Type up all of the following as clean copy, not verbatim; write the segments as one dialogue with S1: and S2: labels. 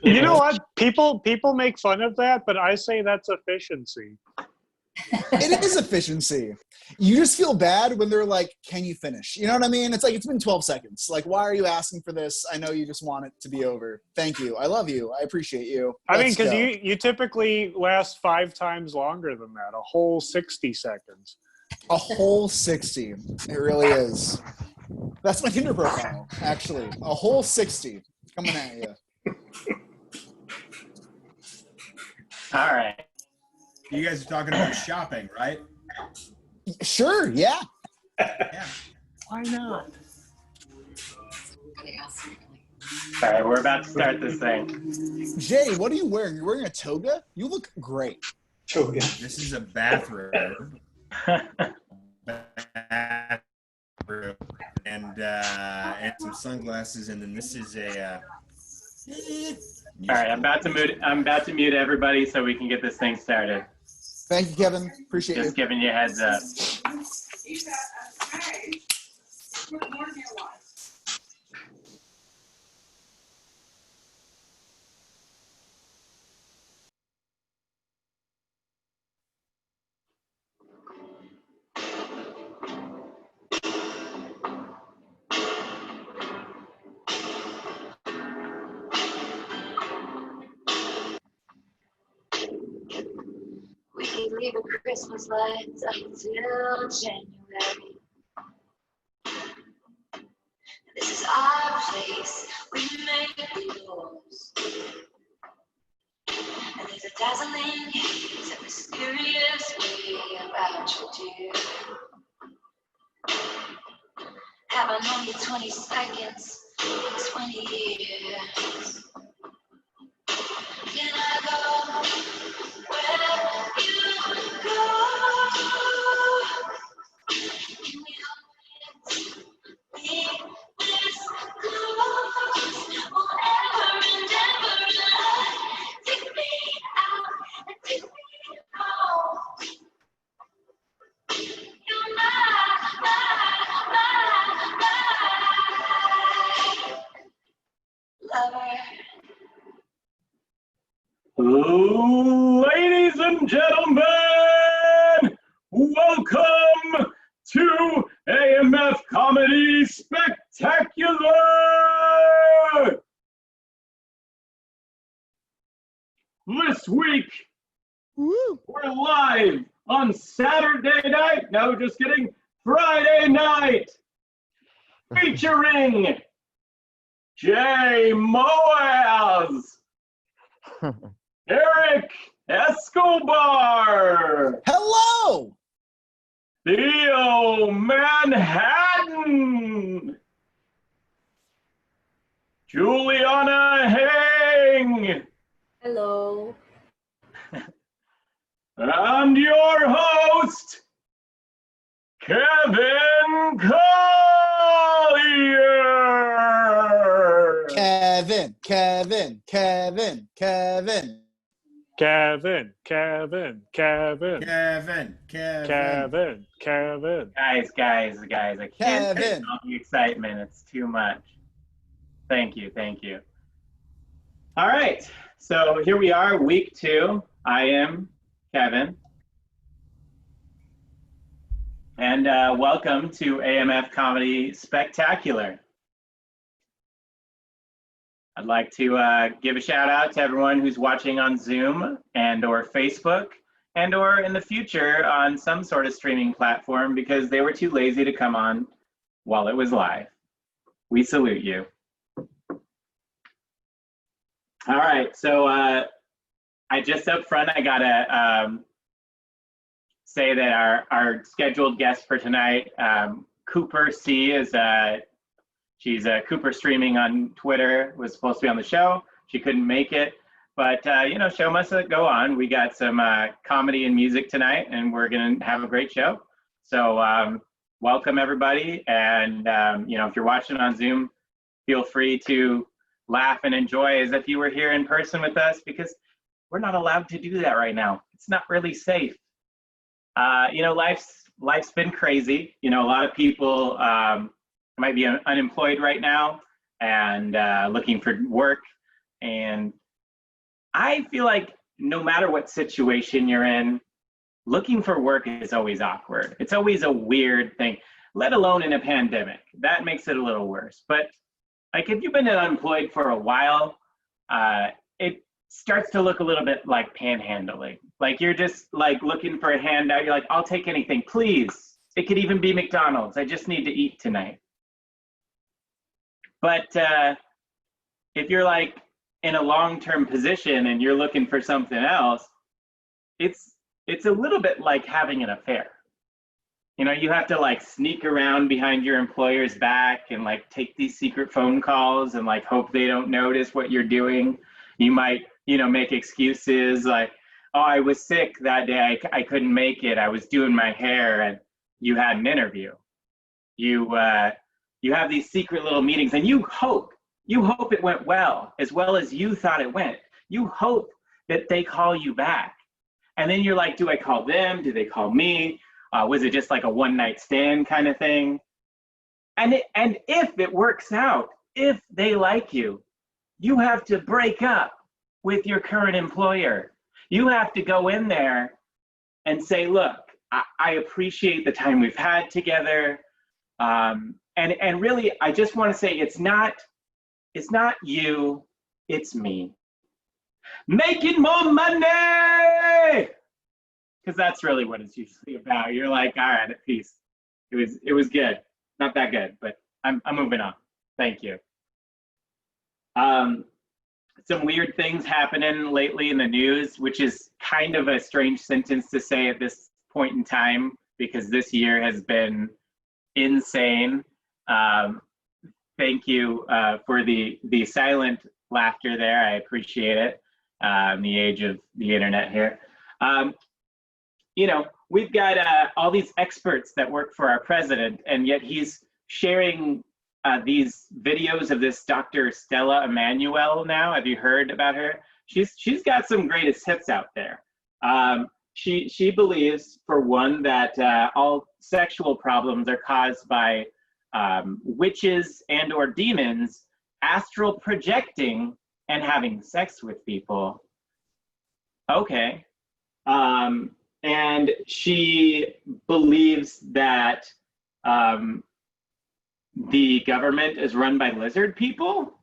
S1: You know what? People make fun of that, but I say that's efficiency.
S2: It is efficiency. You just feel bad when they're like, can you finish? You know what I mean? It's like, it's been 12 seconds. Like, why are you asking for this? I know you just want it to be over. Thank you. I love you. I appreciate you.
S1: I mean, because you typically last 5 times longer than that, a whole 60 seconds.
S2: A whole 60. It really is. That's my Tinder profile, actually. A whole 60 coming at you.
S3: All right.
S4: You guys are talking about shopping, right?
S2: Sure, yeah.
S4: Yeah.
S1: Why not?
S3: All right, we're about to start this thing.
S2: Jay, what are you wearing? You're wearing a toga? You look great.
S5: Toga.
S4: This is a bathrobe. And some sunglasses, and then this is a.
S3: All right, I'm about to mute everybody so we can get this thing started.
S2: Thank you, Kevin. Appreciate
S3: Just giving you a heads up.
S6: We could leave the Christmas lights until January. This is our place, we make the rules. And there's a dazzling haze, a mysterious way about you, dear. Have I known you 20 seconds, 20 years? Can I go where you go? Can we hold be this close forever and ever? Take me out and take me home. You're my lover.
S3: Ladies and gentlemen, welcome to AMF Comedy Spectacular! This week, we're live on Saturday night, no, just kidding, Friday night, featuring Jay Moaz, Erik Escobar,
S2: Hello!
S3: Theo Manhattan, Juliana Heng,
S7: Hello.
S3: and your host, Kevin Collier.
S2: Kevin.
S1: Kevin.
S3: Guys, I can't take all the excitement. It's too much. Thank you. All right, so here we are, week 2. I am Kevin. And welcome to AMF Comedy Spectacular. I'd like to give a shout out to everyone who's watching on Zoom and or Facebook and or in the future on some sort of streaming platform because they were too lazy to come on while it was live. We salute you. All right, so I just up front, I gotta say that our scheduled guest for tonight, Cooper C, is she's Cooper streaming on Twitter, was supposed to be on the show. She couldn't make it, but you know, show must go on. We got some comedy and music tonight, and we're gonna have a great show. So welcome everybody, and you know, if you're watching on Zoom, feel free to laugh and enjoy as if you were here in person with us, because we're not allowed to do that right now. It's not really safe. You know, life's been crazy. You know, a lot of people might be unemployed right now and looking for work, and I feel like no matter what situation you're in, looking for work is always awkward. It's always a weird thing, let alone in a pandemic. That makes it a little worse. But like if you've been unemployed for a while, it starts to look a little bit like panhandling. Like you're just like looking for a handout. You're like, I'll take anything, please. It could even be McDonald's. I just need to eat tonight. But if you're like in a long-term position and you're looking for something else, it's a little bit like having an affair. You know, you have to like sneak around behind your employer's back and like take these secret phone calls and like hope they don't notice what you're doing. You might, you know, make excuses like, oh, I was sick that day. I couldn't make it. I was doing my hair, and you had an interview. You have these secret little meetings, and you hope it went well as you thought it went. You hope that they call you back. And then you're like, do I call them? Do they call me? Was it just like a one-night stand kind of thing? And if it works out, if they like you, you have to break up with your current employer. You have to go in there and say, look, I appreciate the time we've had together. And really, I just want to say it's not you, it's me. Making more money! Because that's really what it's usually about. You're like, all right, peace. It was good. Not that good, but I'm moving on. Thank you. Some weird things happening lately in the news, which is kind of a strange sentence to say at this point in time, because this year has been insane. Thank you for the silent laughter there. I appreciate it. In the age of the internet here. You know, we've got all these experts that work for our president, and yet he's sharing these videos of this Dr. Stella Emanuel now. Have you heard about her? She's got some greatest hits out there. She believes, for one, that all sexual problems are caused by witches and or demons astral projecting and having sex with people. Okay. And she believes that the government is run by lizard people,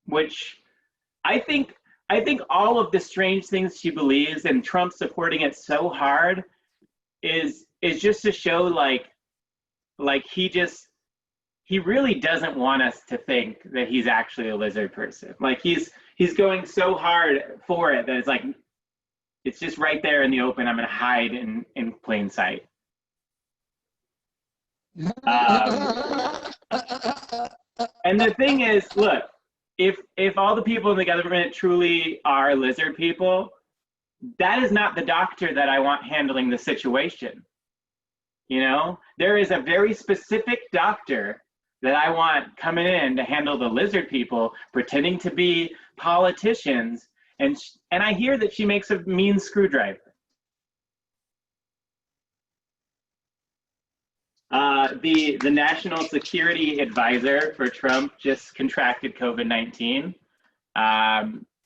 S3: which I think all of the strange things she believes and Trump supporting it so hard is just to show like he really doesn't want us to think that he's actually a lizard person. Like he's going so hard for it that it's like, it's just right there in the open. I'm gonna hide in plain sight. And the thing is, look, if all the people in the government truly are lizard people, that is not the doctor that I want handling the situation. You know, there is a very specific doctor that I want coming in to handle the lizard people, pretending to be politicians, and I hear that she makes a mean screwdriver. The national security advisor for Trump just contracted COVID-19.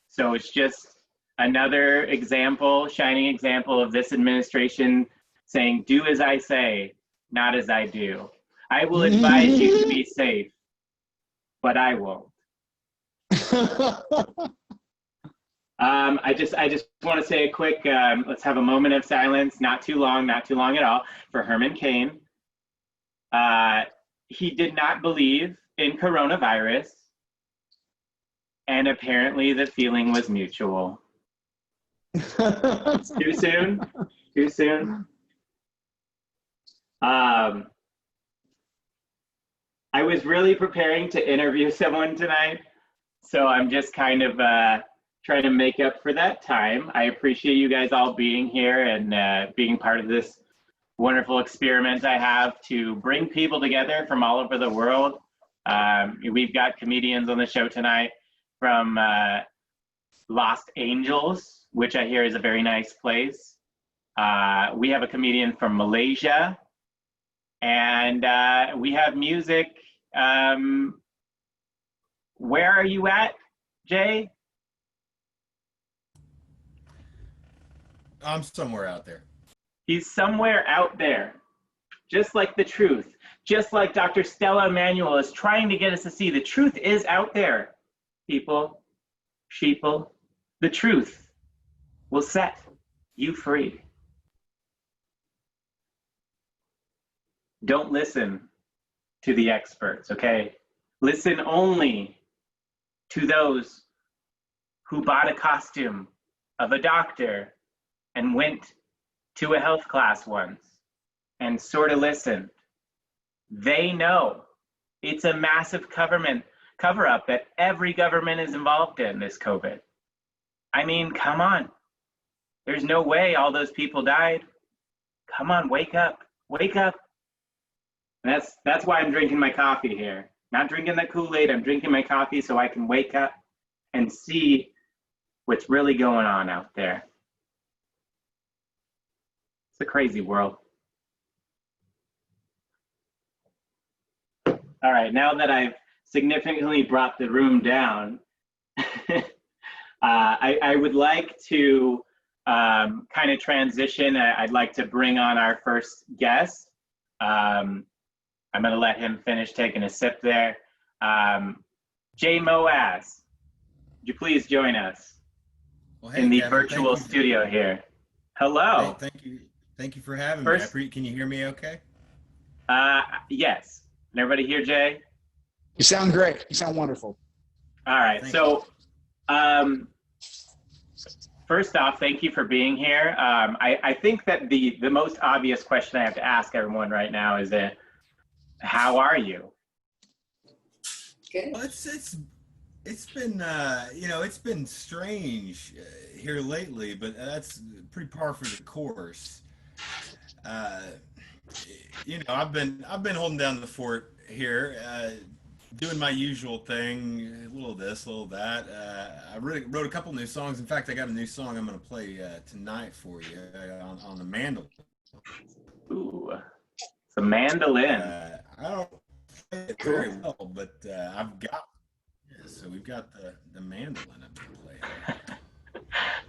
S3: So it's just another example, shining example of this administration saying, do as I say, not as I do. I will advise you to be safe, but I won't. I just want to say a quick, let's have a moment of silence, not too long at all, for Herman Cain. He did not believe in coronavirus, and apparently the feeling was mutual. Too soon? Too soon? I was really preparing to interview someone tonight, so I'm just kind of trying to make up for that time. I appreciate you guys all being here and being part of this wonderful experiment I have to bring people together from all over the world. We've got comedians on the show tonight from Los Angeles, which I hear is a very nice place. We have a comedian from Malaysia, and we have music. Where are you at, Jay?
S4: I'm somewhere out there.
S3: He's somewhere out there, just like the truth, just like Dr. Stella Emanuel is trying to get us to see. The truth is out there, people, sheeple. The truth will set you free. Don't listen to the experts, okay? Listen only to those who bought a costume of a doctor and went to a health class once and sort of listened. They know it's a massive cover-up that every government is involved in this COVID. I mean, come on. There's no way all those people died. Come on, wake up, wake up. And that's why I'm drinking my coffee here. Not drinking the Kool-Aid, I'm drinking my coffee so I can wake up and see what's really going on out there. It's a crazy world. All right, now that I've significantly brought the room down, I would like to kind of transition. I'd like to bring on our first guest. I'm going to let him finish taking a sip there. Jay Moaz, would you please join us in the virtual studio here? Hello.
S4: Hey, thank you for having me. Can you hear me okay?
S3: Yes. Can everybody hear Jay?
S2: You sound great. You sound wonderful.
S3: All right. So first off, thank you for being here. I think that the most obvious question I have to ask everyone right now is how are you?
S4: Okay. Well, it's been it's been strange here lately, but that's pretty par for the course. I've been holding down the fort here, doing my usual thing, a little this, a little that. I wrote a couple new songs. In fact, I got a new song I'm going to play tonight for you on the mandolin.
S3: Ooh, it's a mandolin.
S4: I don't play it very well, but I've got it. So we've got the mandolin I'm going to play.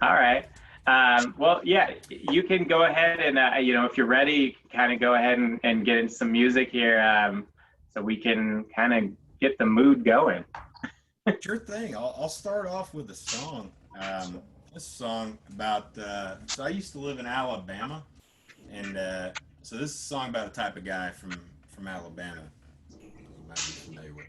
S3: All right. Well, yeah, you can go ahead and, if you're ready, kind of go ahead and get into some music here so we can kind of get the mood going.
S4: Sure thing. I'll start off with a song. This song about, so I used to live in Alabama, and so this is a song about a type of guy from Alabama you might be familiar with.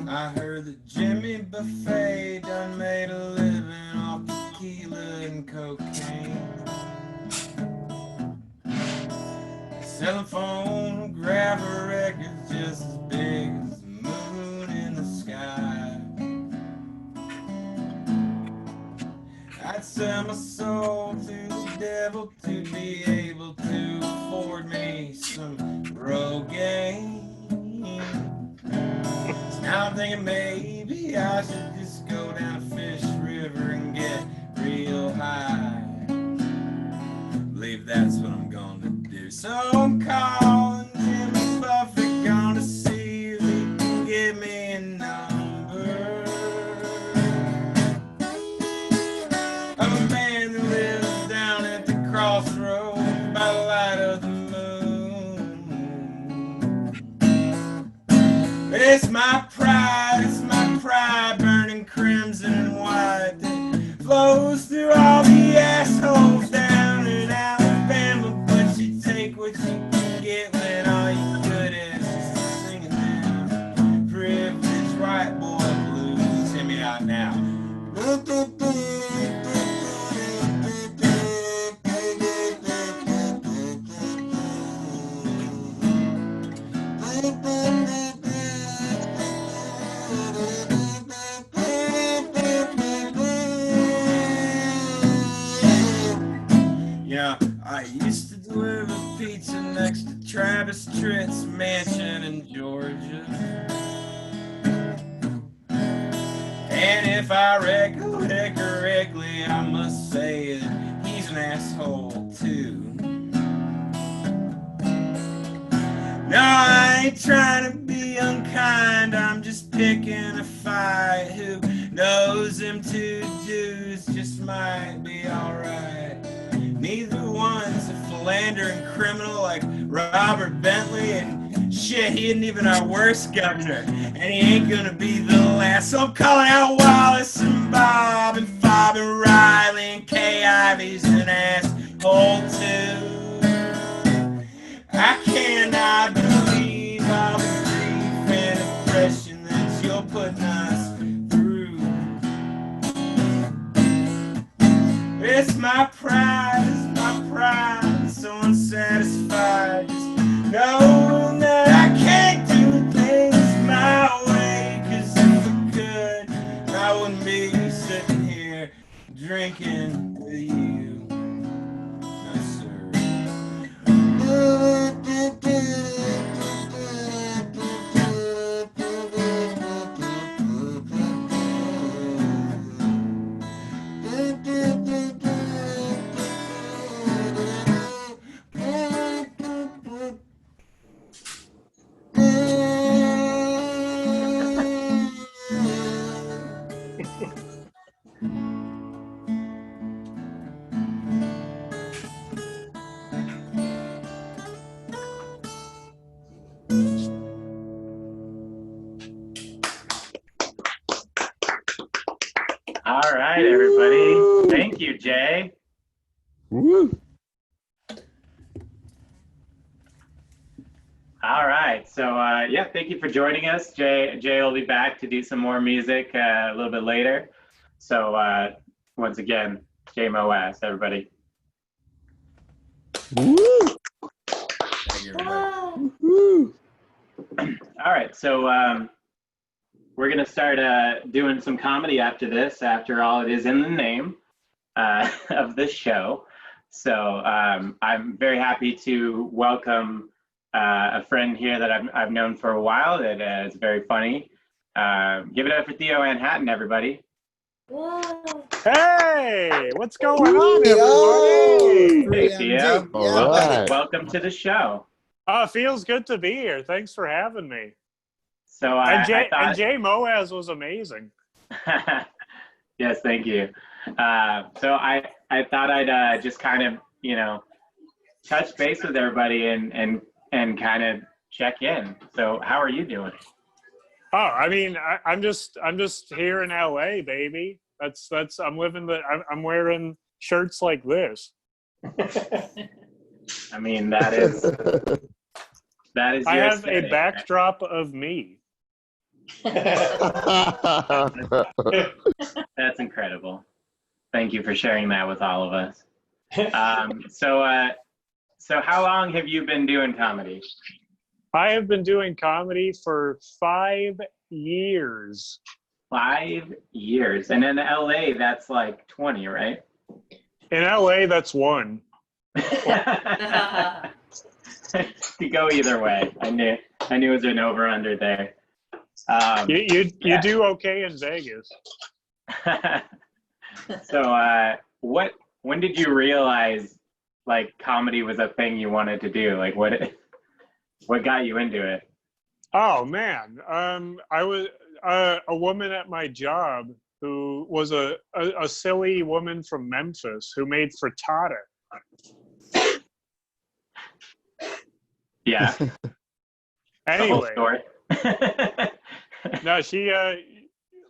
S4: I heard that Jimmy Buffet done made a living off tequila and cocaine, selling phonograph records just as big as the moon in the sky. I'd sell my soul to the devil to be able to afford me some Rogaine. Now I'm thinking maybe I should just go down to Fish River and get real high. Believe that's what I'm gonna do. So I'm calling Jimmy Buffett, gonna see if he can give me a number of a man that lives down at the crossroads by the light of the moon. It's my pride burning crimson and white that flows through all the assholes down in Alabama. But you take what you can get when all you good is just singing them privileged white boy blues. Hear me out now. pizza next to Travis Tritt's mansion in Georgia. And if I recollect correctly, I must say that he's an asshole too. No, I ain't trying to be unkind, I'm just picking a fight. Who knows, them two dudes just might be alright. Neither one's a philandering criminal like Robert Bentley, and shit, he isn't even our worst governor, and he ain't gonna be the last. So I'm calling out Wallace and Bob and Fob and Riley, and Kay Ivy's an asshole too. I cannot believe all the grief and oppression that you're putting us through. It's my pride, so unsatisfied. Just knowing that I can't do things my way. 'Cause if I could, I wouldn't be sitting here drinking with you. No, sir.
S3: All right, everybody. Thank you, Jay.
S5: Woo.
S3: All right. So, yeah, thank you for joining us. Jay will be back to do some more music a little bit later. So, once again, Jay Moaz, everybody.
S5: Woo.
S4: Thank you, everybody.
S5: Woo.
S3: All right. So, we're going to start doing some comedy after this. After all, it is in the name of this show. So, I'm very happy to welcome a friend here that I've known for a while that is very funny. Give it up for Theo Manhattan, everybody.
S1: Hey, what's going on, everybody?
S3: Hey, Theo.
S2: Yeah,
S5: All right.
S3: Welcome to the show.
S1: Oh, feels good to be here. Thanks for having me.
S3: So
S1: And
S3: I thought,
S1: Jay Moaz was amazing.
S3: yes, thank you. So I thought I'd just kind of, touch base with everybody and kind of check in. So how are you doing?
S1: Oh, I mean, I'm just here in LA, baby. That's I'm living I'm wearing shirts like this.
S3: I mean, that is
S1: I
S3: your
S1: have
S3: aesthetic.
S1: a backdrop of me.
S3: That's incredible. Thank you for sharing that with all of us. So how long have you been doing comedy?
S1: I have been doing comedy for 5 years.
S3: 5 years. And in LA, that's like 20, right?
S1: In LA, that's 1.
S3: Could go either way. I knew it was an over under there.
S1: You
S3: yeah.
S1: do okay in Vegas.
S3: So when did you realize like comedy was a thing you wanted to do? Like what got you into it?
S1: Oh man, I was a woman at my job who was a silly woman from Memphis who made frittata.
S3: Yeah.
S1: Anyway,
S3: The whole story.
S1: no, she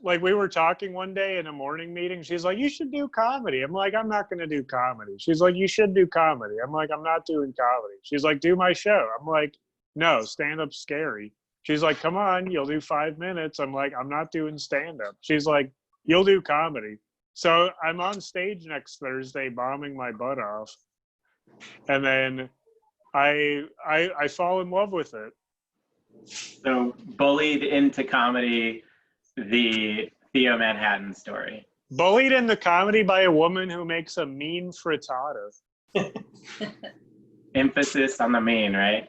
S1: like we were talking one day in a morning meeting. She's like, "You should do comedy." I'm like, "I'm not going to do comedy." She's like, "You should do comedy." I'm like, "I'm not doing comedy." She's like, "Do my show." I'm like, "No, stand-up's scary." She's like, "Come on, you'll do 5 minutes." I'm like, "I'm not doing stand-up." She's like, "You'll do comedy." So I'm on stage next Thursday bombing my butt off. And then I fall in love with it.
S3: So bullied into comedy, the Theo Manhattan story.
S1: Bullied into comedy by a woman who makes a mean frittata.
S3: Emphasis on the main, right?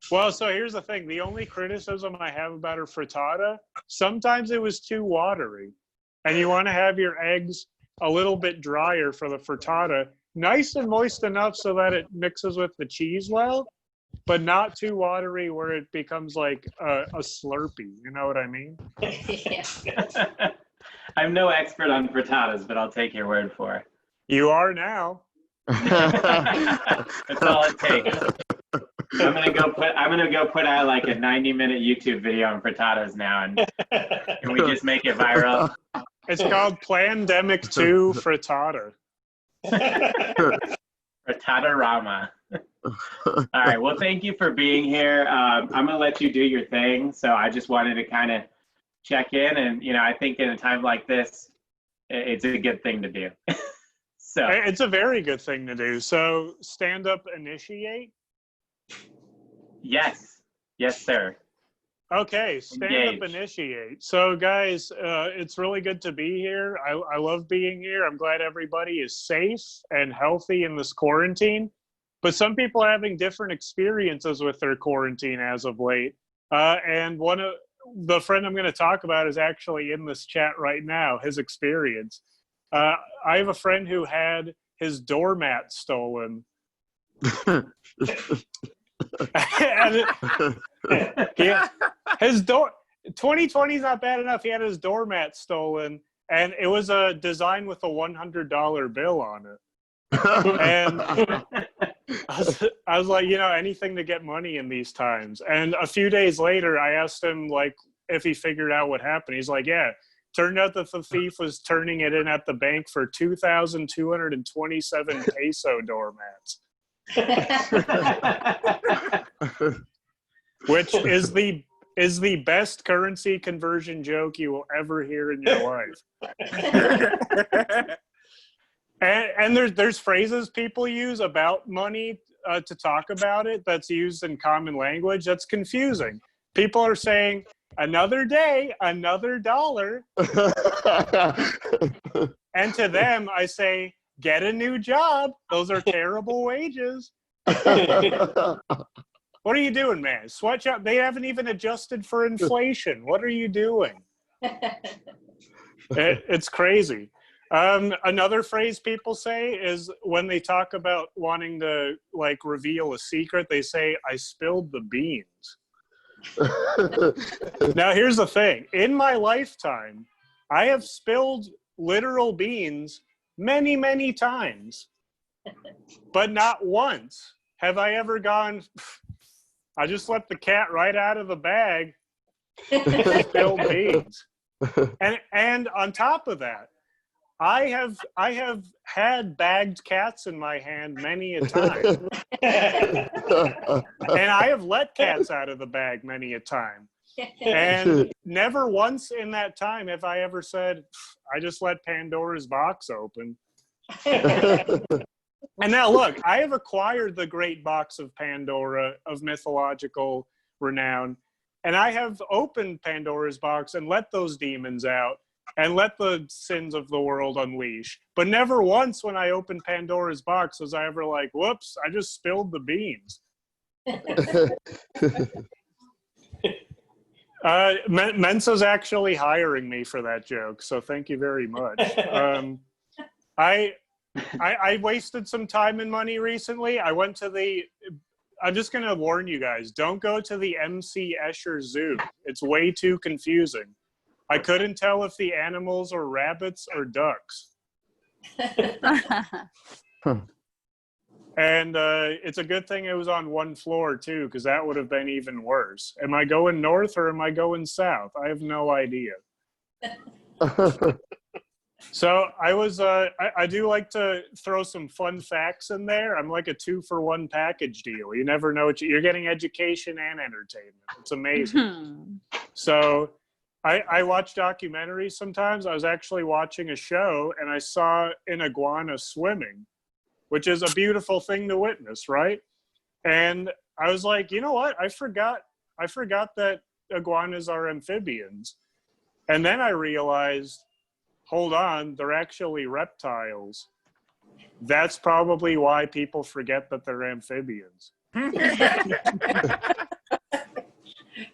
S1: Well, so here's the thing. The only criticism I have about her frittata, sometimes it was too watery. And you want to have your eggs a little bit drier for the frittata, nice and moist enough so that it mixes with the cheese well, but not too watery where it becomes like a Slurpee. You know what I mean?
S3: I'm no expert on frittatas, but I'll take your word for it.
S1: You are now.
S3: That's all it takes. I'm gonna go put out like a 90-minute YouTube video on frittatas now, and can we just make it viral?
S1: It's called Plandemic 2 Frittata.
S3: Frittata-rama. All right. Well, thank you for being here. I'm gonna let you do your thing. So I just wanted to kind of check in, and I think in a time like this, it's a good thing to do. So
S1: it's a very good thing to do. So stand up, initiate.
S3: Yes, sir.
S1: Okay, stand up, initiate. So guys, it's really good to be here. I love being here. I'm glad everybody is safe and healthy in this quarantine. But some people are having different experiences with their quarantine as of late. And one of the friend I'm going to talk about is actually in this chat right now, his experience. I have a friend who had his doormat stolen. His 2020 is not bad enough. He had his doormat stolen, and it was a design with a $100 bill on it. And I was like, anything to get money in these times. And a few days later, I asked him like if he figured out what happened. He's like, yeah. Turned out that the thief was turning it in at the bank for 2,227 peso doormats. Which is the best currency conversion joke you will ever hear in your life. and there's phrases people use about money to talk about it that's used in common language that's confusing. People are saying, another day, another dollar. And to them, I say, get a new job. Those are terrible wages. What are you doing, man? Sweatshop, they haven't even adjusted for inflation. What are you doing? It's crazy. Another phrase people say is when they talk about wanting to like reveal a secret, they say, I spilled the beans. Now, here's the thing. In my lifetime, I have spilled literal beans many, many times. But not once have I ever gone, I just let the cat right out of the bag and spilled beans. And on top of that, I have had bagged cats in my hand many a time. And I have let cats out of the bag many a time. And never once in that time have I ever said, I just let Pandora's box open. And now look, I have acquired the great box of Pandora of mythological renown. And I have opened Pandora's box and let those demons out. And let the sins of the world unleash. But never once when I opened Pandora's box was I ever like, whoops, I just spilled the beans. Mensa's actually hiring me for that joke, so thank you very much. I wasted some time and money recently. I went to I'm just going to warn you guys, don't go to the MC Escher Zoo. It's way too confusing. I couldn't tell if the animals are rabbits or ducks. And it's a good thing it was on one floor, too, because that would have been even worse. Am I going north or am I going south? I have no idea. So I do like to throw some fun facts in there. I'm like a 2-for-1 package deal. You never know you're getting education and entertainment. It's amazing. So I watch documentaries sometimes. I was actually watching a show and I saw an iguana swimming, which is a beautiful thing to witness, right? And I was like, you know what? I forgot that iguanas are amphibians. And then I realized, hold on, they're actually reptiles. That's probably why people forget that they're amphibians.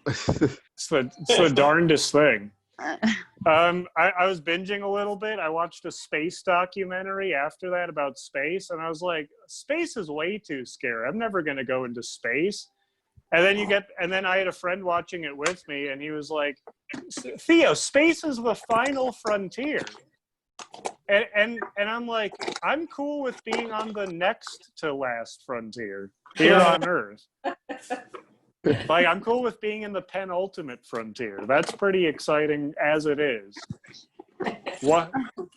S1: It's the darndest thing. I was binging a little bit. I watched a space documentary after that about space, and I was like, space is way too scary. I'm never going to go into space. And then I had a friend watching it with me, and he was like, Theo, space is the final frontier. And I'm like, I'm cool with being on the next to last frontier here on Earth. Like, I'm cool with being in the penultimate frontier. That's pretty exciting as it is.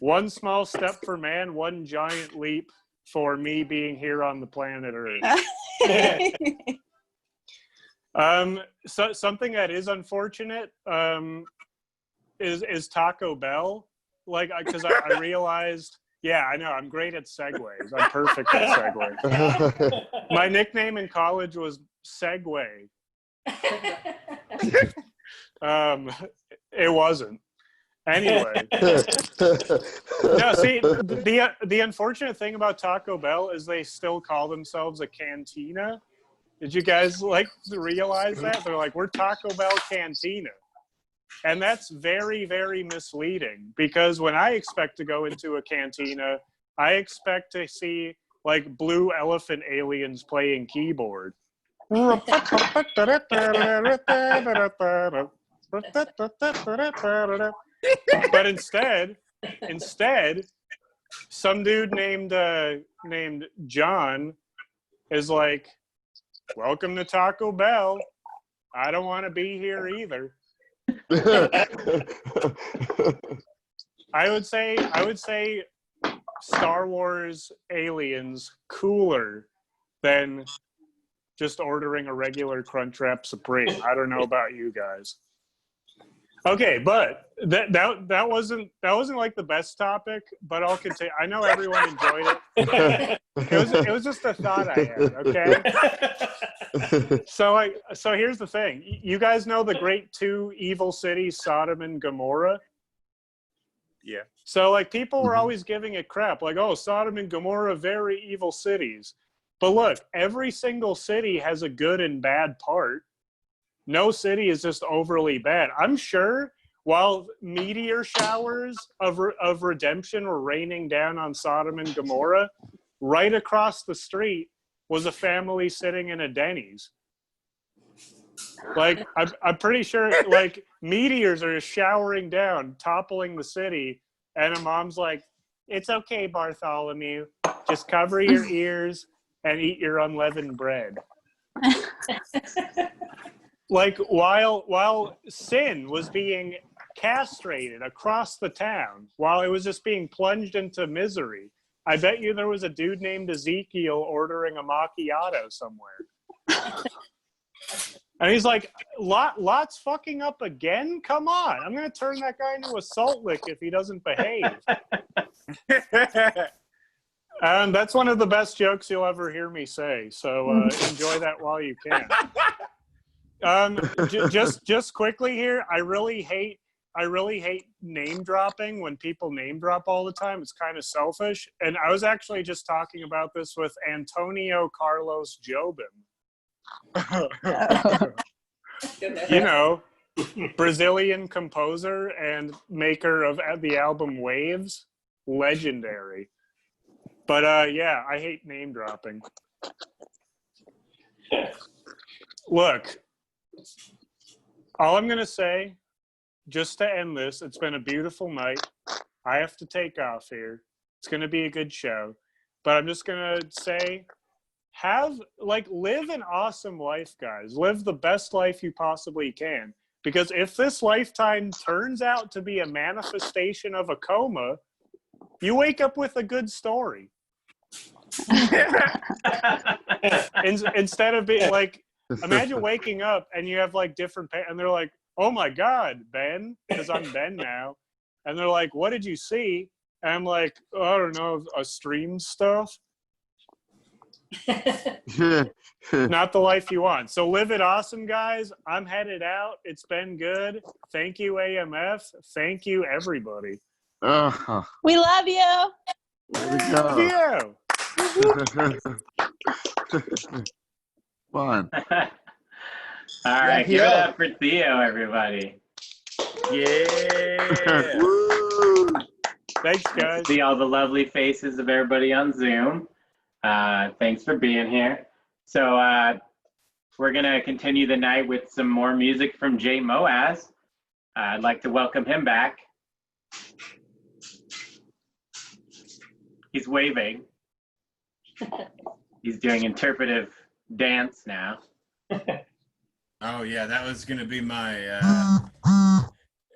S1: One small step for man, one giant leap for me being here on the planet Earth. So something that is unfortunate is Taco Bell. Like, because I realized, yeah, I know, I'm great at segues. I'm perfect at segues. My nickname in college was Segway. It wasn't. Anyway. No, see, the unfortunate thing about Taco Bell is they still call themselves a cantina. Did you guys realize that? They're like, we're Taco Bell Cantina. And that's very, very misleading, because when I expect to go into a cantina, I expect to see like blue elephant aliens playing keyboard. But instead, some dude named John is like, welcome to Taco Bell. I don't want to be here either. I would say Star Wars aliens cooler than just ordering a regular Crunchwrap Supreme. I don't know about you guys. Okay, but that wasn't like the best topic, but I'll continue. I know everyone enjoyed it. It was just a thought I had, okay? So here's the thing. You guys know the great two evil cities, Sodom and Gomorrah?
S5: Yeah.
S1: So like people were always giving it crap, like, oh, Sodom and Gomorrah, very evil cities. But look, every single city has a good and bad part. No city is just overly bad. I'm sure while meteor showers of redemption were raining down on Sodom and Gomorrah, right across the street was a family sitting in a Denny's. Like, I'm pretty sure, like, meteors are just showering down, toppling the city, and a mom's like, it's okay, Bartholomew. Just cover your ears and eat your unleavened bread. Like, while sin was being castrated across the town, while it was just being plunged into misery, I bet you there was a dude named Ezekiel ordering a macchiato somewhere. And he's like, Lot's fucking up again? Come on. I'm going to turn that guy into a salt lick if he doesn't behave. That's one of the best jokes you'll ever hear me say. So enjoy that while you can. Just quickly here, I really hate name dropping when people name drop all the time. It's kind of selfish. And I was actually just talking about this with Antonio Carlos Jobim. You know, Brazilian composer and maker of the album Waves. Legendary. But yeah, I hate name dropping. Look, all I'm going to say, just to end this, it's been a beautiful night. I have to take off here. It's going to be a good show. But I'm just going to say, live an awesome life, guys. Live the best life you possibly can. Because if this lifetime turns out to be a manifestation of a coma, you wake up with a good story. Instead of being like, imagine waking up and you have like different, and they're like, oh my God, Ben, because I'm Ben now. And they're like, what did you see? And I'm like, oh, I don't know, a stream stuff. Not the life you want. So live it awesome, guys. I'm headed out. It's been good. Thank you, AMF. Thank you, everybody.
S5: Uh-huh.
S7: We love you. There we go.
S1: Theo.
S7: Fun.
S3: All right, give it up for Theo, everybody.
S5: Yeah.
S7: Woo!
S1: Thanks, guys.
S3: See all the lovely faces of everybody on Zoom. Thanks for being here. So we're going to continue the night with some more music from Jay Moaz. I'd like to welcome him back. He's waving. He's doing interpretive dance now.
S4: Oh yeah, that was gonna be my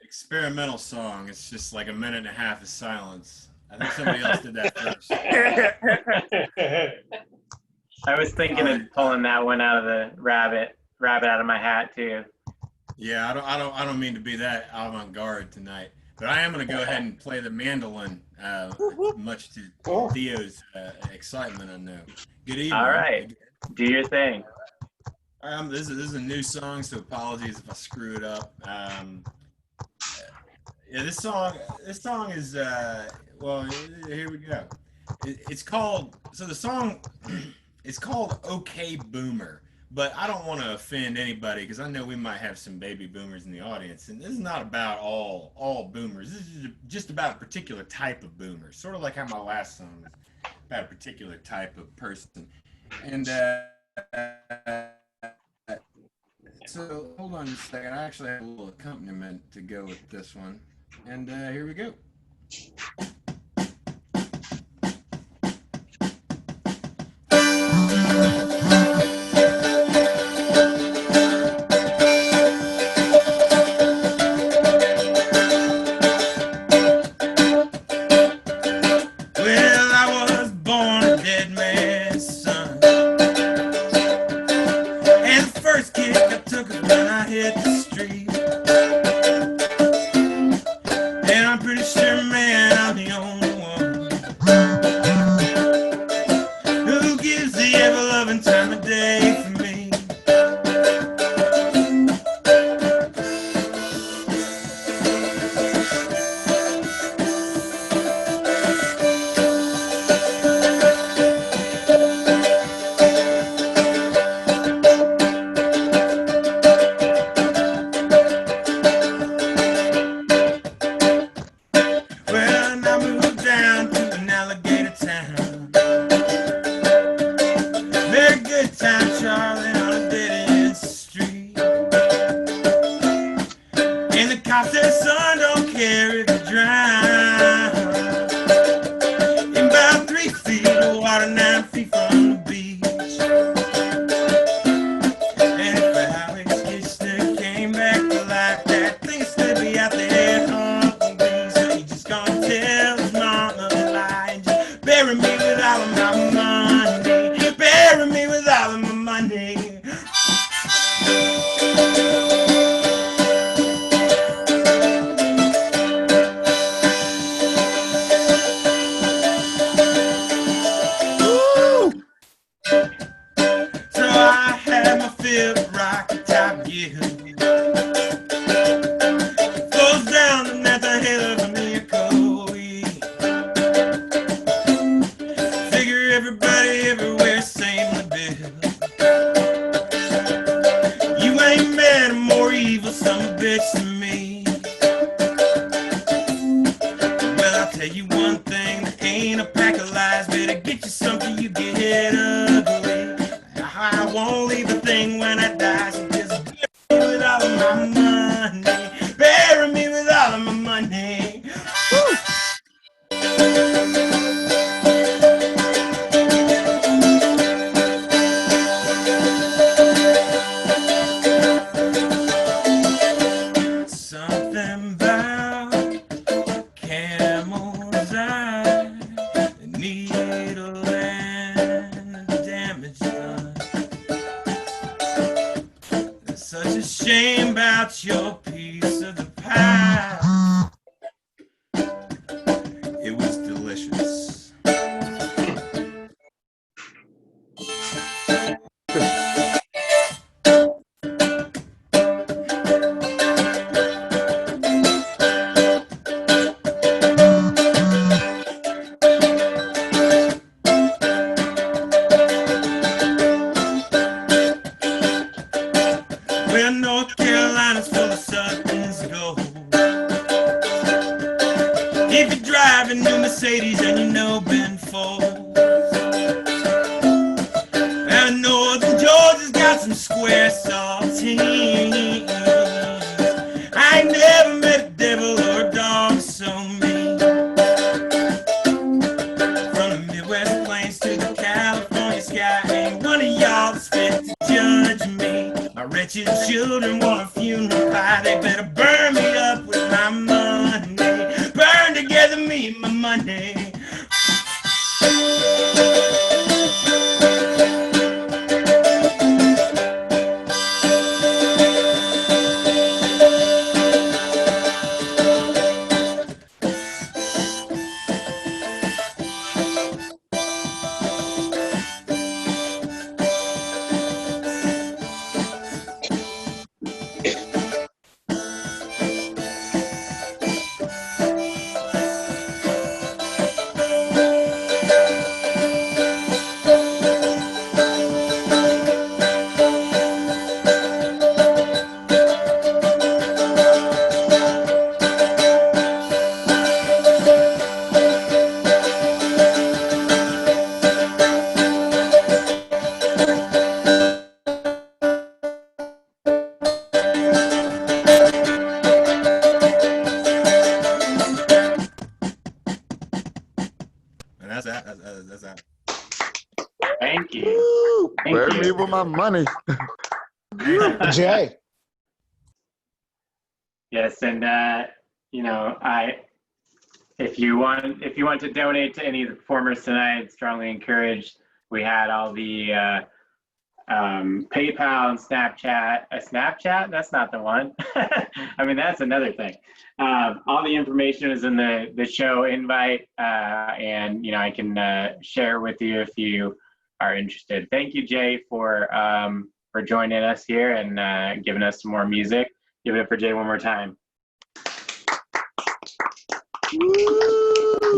S4: experimental song. It's just like a minute and a half of silence. I think somebody else did that first.
S3: I was thinking of pulling that one out of the rabbit out of my hat too.
S4: Yeah, I don't mean to be that avant-garde tonight, but I am gonna go ahead and play the mandolin, much to Theo's excitement. I know. Good evening.
S3: All right, do your thing.
S4: This is a new song, so apologies if I screw it up. Yeah, this song is well, here we go. It's called the song it's called "Okay Boomer," but I don't want to offend anybody because I know we might have some baby boomers in the audience, and this is not about all boomers. This is just about a particular type of boomer, sort of like how my last song was about a particular type of person. And so hold on just a second. I actually have a little accompaniment to go with this one. And here we go. Well, I was born a dead man's son. And the first kick I took was when I hit the street. And I'm pretty sure, man, I'm the only one who gives the ever-loving time of day for me. Well, and I moved down to an alligator town. Very good time, Charlie, on a dead-end street. And the cops said, son, don't care if you drown. In about 3 feet of water, 9 feet from the beach. And if Alex Kishner came back to life, that thing still be out there haunting me. So you just gonna tell his mama a lie and just bury me with all of my money. Bury me with all of my money. So I had my fifth rocket top gear. Goes down and that's a hell of a miracle. Figure everybody everywhere same the bill. You ain't mad or more evil, some bitch to me. Well, I'll tell you one thing, there ain't a pack of lies. Better get you something, you get ugly. I won't leave a thing when I die, so just bury me with all of my money. Bury me with all of my money. Woo! Something about camel's eye, a needle and damage done. There's such a shame about your piece of the pie. It was delicious. Well, North Carolina's full of Southern's gold. If you're driving new Mercedes and you know Ben Folds, and Northern Georgia's got some square saltines. I ain't never met a devil or a dog so mean. From the Midwest plains to the California sky, ain't one of y'all that's fit to judge me. My wretched children want a funeral pie. They better burn me up with my money. Burn together me and my money. And that's that. That's that.
S3: Thank you.
S7: Woo!
S3: Thank
S7: Where
S3: you.
S7: me with my money?
S2: Jay.
S3: Yes, and you know, if you want to donate to any of the performers tonight, strongly encourage. We had all the PayPal and Snapchat. Snapchat? That's not the one. I mean, that's another thing. All the information is in the show invite, and you know, I can share with you if you are interested. Thank you, Jay, for joining us here and giving us some more music. Give it up for Jay one more time.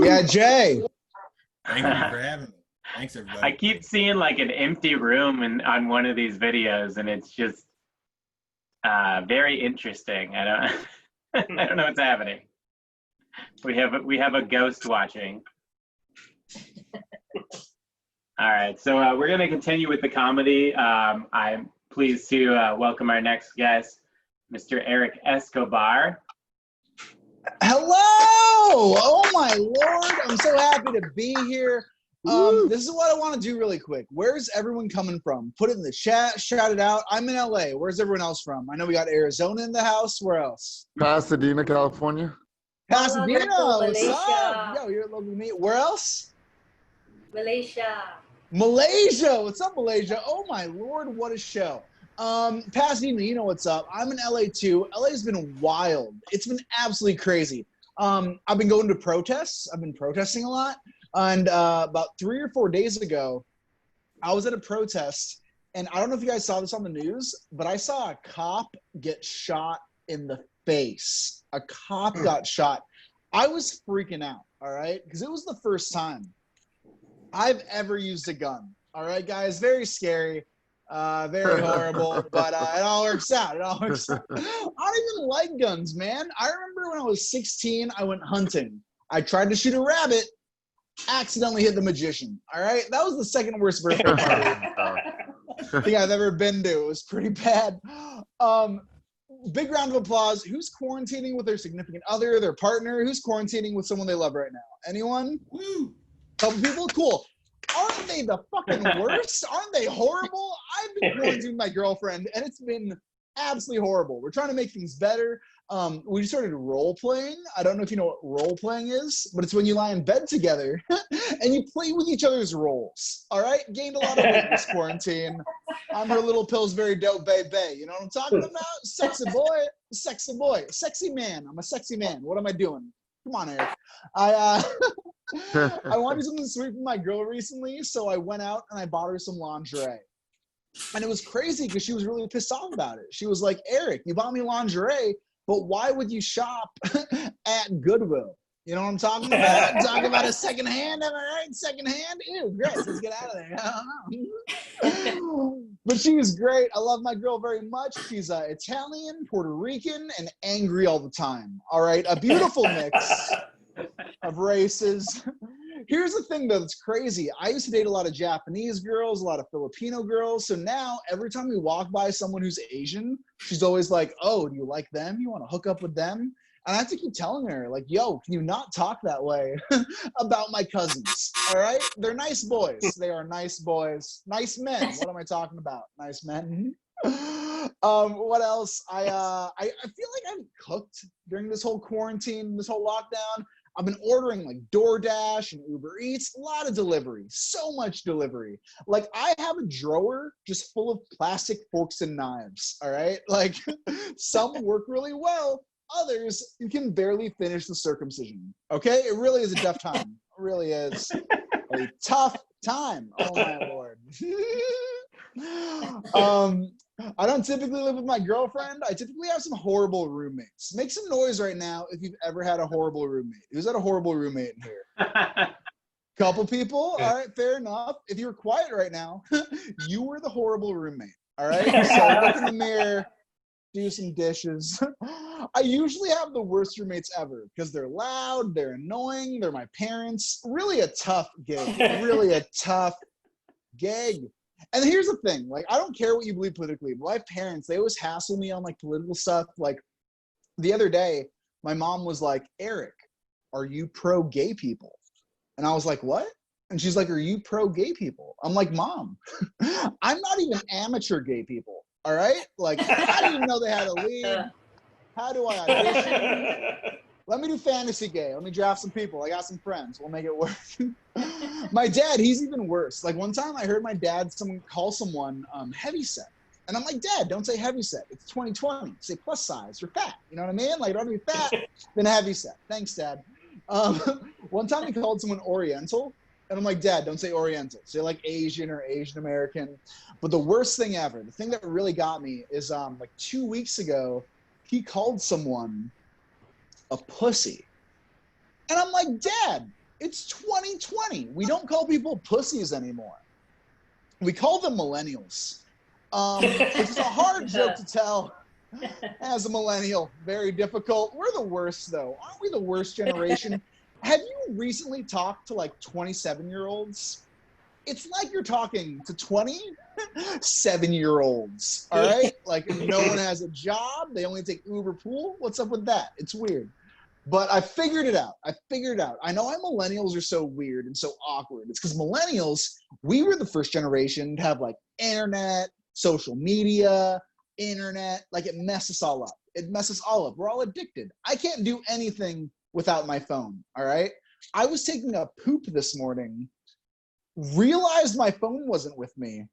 S2: Yeah, Jay.
S4: Thank you for having me. Thanks, everybody.
S3: I keep seeing like an empty room on one of these videos, and it's just very interesting. I don't know what's happening. We have a ghost watching. All right, so we're going to continue with the comedy. I'm pleased to welcome our next guest, Mr. Erik Escobar.
S2: Hello! Oh my Lord, I'm so happy to be here. This is what I want to do really quick. Where's everyone coming from? Put it in the chat, shout it out. I'm in LA. Where's everyone else from? I know we got Arizona in the house. Where else?
S7: Pasadena, California.
S2: Pasadena, what's
S8: Malaysia.
S2: up? Yo, you're local to me. Where else?
S8: Malaysia.
S2: Malaysia. What's up, Malaysia? Oh my Lord, what a show. Pasadena, you know what's up. I'm in LA too. LA's been wild. It's been absolutely crazy. I've been going to protests. I've been protesting a lot. And about 3 or 4 days ago, I was at a protest, and I don't know if you guys saw this on the news, but I saw a cop get shot in the face. A cop got shot. I was freaking out, all right? Because it was the first time I've ever used a gun. All right, guys? Very scary, very horrible, but it all works out. It all works out. I don't even like guns, man. I remember when I was 16, I went hunting. I tried to shoot a rabbit, accidentally hit the magician. All right, that was the second worst birthday party thing I've ever been to. It was pretty bad. Big round of applause. Who's quarantining with their significant other, their partner? Who's quarantining with someone they love right now? Anyone?
S4: Woo.
S2: Couple people? Cool. Aren't they the fucking worst? Aren't they horrible? I've been quarantining with my girlfriend, and it's been absolutely horrible. We're trying to make things better. We started role playing. I don't know if you know what role playing is, but it's when you lie in bed together and you play with each other's roles. All right? Gained a lot of weight this quarantine. I'm her little Pillsbury dope baby. You know what I'm talking about? Sexy boy, sexy man. I'm a sexy man. What am I doing? Come on, Erik. I wanted something sweet from my girl recently, so I went out and I bought her some lingerie. And it was crazy because she was really pissed off about it. She was like, Erik, you bought me lingerie, but why would you shop at Goodwill? You know what I'm talking about? I'm talking about a second hand, am I right? Second hand? Ew, gross. Let's get out of there. I don't know. But she's great. I love my girl very much. She's Italian, Puerto Rican, and angry all the time. All right? A beautiful mix of races. Here's the thing, though, that's crazy. I used to date a lot of Japanese girls, a lot of Filipino girls. So now, every time we walk by someone who's Asian, she's always like, oh, do you like them? You want to hook up with them? And I have to keep telling her, like, yo, can you not talk that way about my cousins? All right? They're nice boys. They are nice boys. Nice men. What am I talking about? Nice men. What else? I feel like I haven't cooked during this whole quarantine, this whole lockdown. I've been ordering like DoorDash and Uber Eats, a lot of delivery, so much delivery. Like I have a drawer just full of plastic forks and knives, all right? Like some work really well, others you can barely finish the circumcision, okay? It really is a tough time. It really is a tough time, oh my Lord. I don't typically live with my girlfriend. I typically have some horrible roommates. Make some noise right now if you've ever had a horrible roommate. Who's had a horrible roommate in here? Couple people? All right, fair enough. If you're quiet right now, you were the horrible roommate. All right? So look in the mirror, do some dishes. I usually have the worst roommates ever because they're loud, they're annoying, they're my parents. Really a tough gig. Really a tough gig. And here's the thing, like, I don't care what you believe politically, but my parents, they always hassle me on, like, political stuff. Like, the other day, my mom was like, Erik, are you pro-gay people? And I was like, what? And she's like, are you pro-gay people? I'm like, Mom, I'm not even amateur gay people, all right? Like, I didn't even know they had a league. How do I audition? Let me do fantasy gay. Let me draft some people. I got some friends. We'll make it work. My dad, he's even worse. Like one time I heard my dad call someone heavyset. And I'm like, Dad, don't say heavyset. It's 2020. Say plus size. You're fat. You know what I mean? Like, don't be fat, then heavyset. Thanks, Dad. One time he called someone Oriental. And I'm like, Dad, don't say Oriental. Say like Asian or Asian American. But the worst thing ever, the thing that really got me is like 2 weeks ago, he called someone a pussy. And I'm like, Dad, it's 2020. We don't call people pussies anymore. We call them millennials. It's a hard joke to tell as a millennial. Very difficult. We're the worst, though. Aren't we the worst generation? Have you recently talked to like 27-year-olds? It's like you're talking to 27-year-olds, all right? Like no one has a job. They only take Uber Pool. What's up with that? It's weird. But I figured it out. I know why millennials are so weird and so awkward. It's because millennials, we were the first generation to have like internet, social media, internet. Like it messes us all up. We're all addicted. I can't do anything without my phone, all right? I was taking a poop this morning, realized my phone wasn't with me,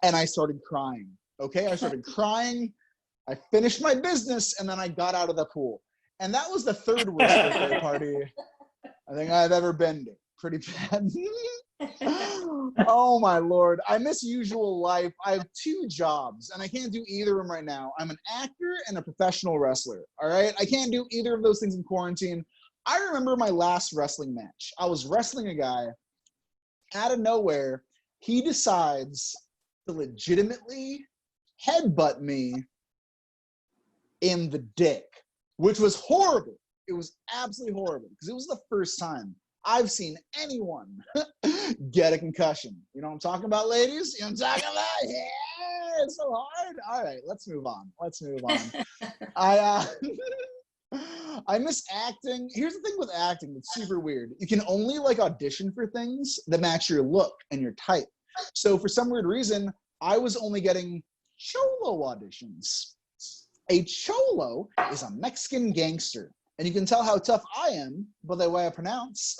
S2: and I started crying, okay? I started crying. I finished my business, and then I got out of the pool. And that was the third worst birthday party I think I've ever been to. Pretty bad. Oh my Lord. I miss usual life. I have 2 jobs and I can't do either of them right now. I'm an actor and a professional wrestler. All right. I can't do either of those things in quarantine. I remember my last wrestling match. I was wrestling a guy out of nowhere. He decides to legitimately headbutt me in the dick, which was horrible. It was absolutely horrible because it was the first time I've seen anyone get a concussion. You know what I'm talking about, ladies? You know what I'm talking about? Yeah, it's so hard. All right, let's move on. I miss acting. Here's the thing with acting that's super weird. You can only like audition for things that match your look and your type. So for some weird reason, I was only getting cholo auditions. A cholo is a Mexican gangster. And you can tell how tough I am by the way I pronounce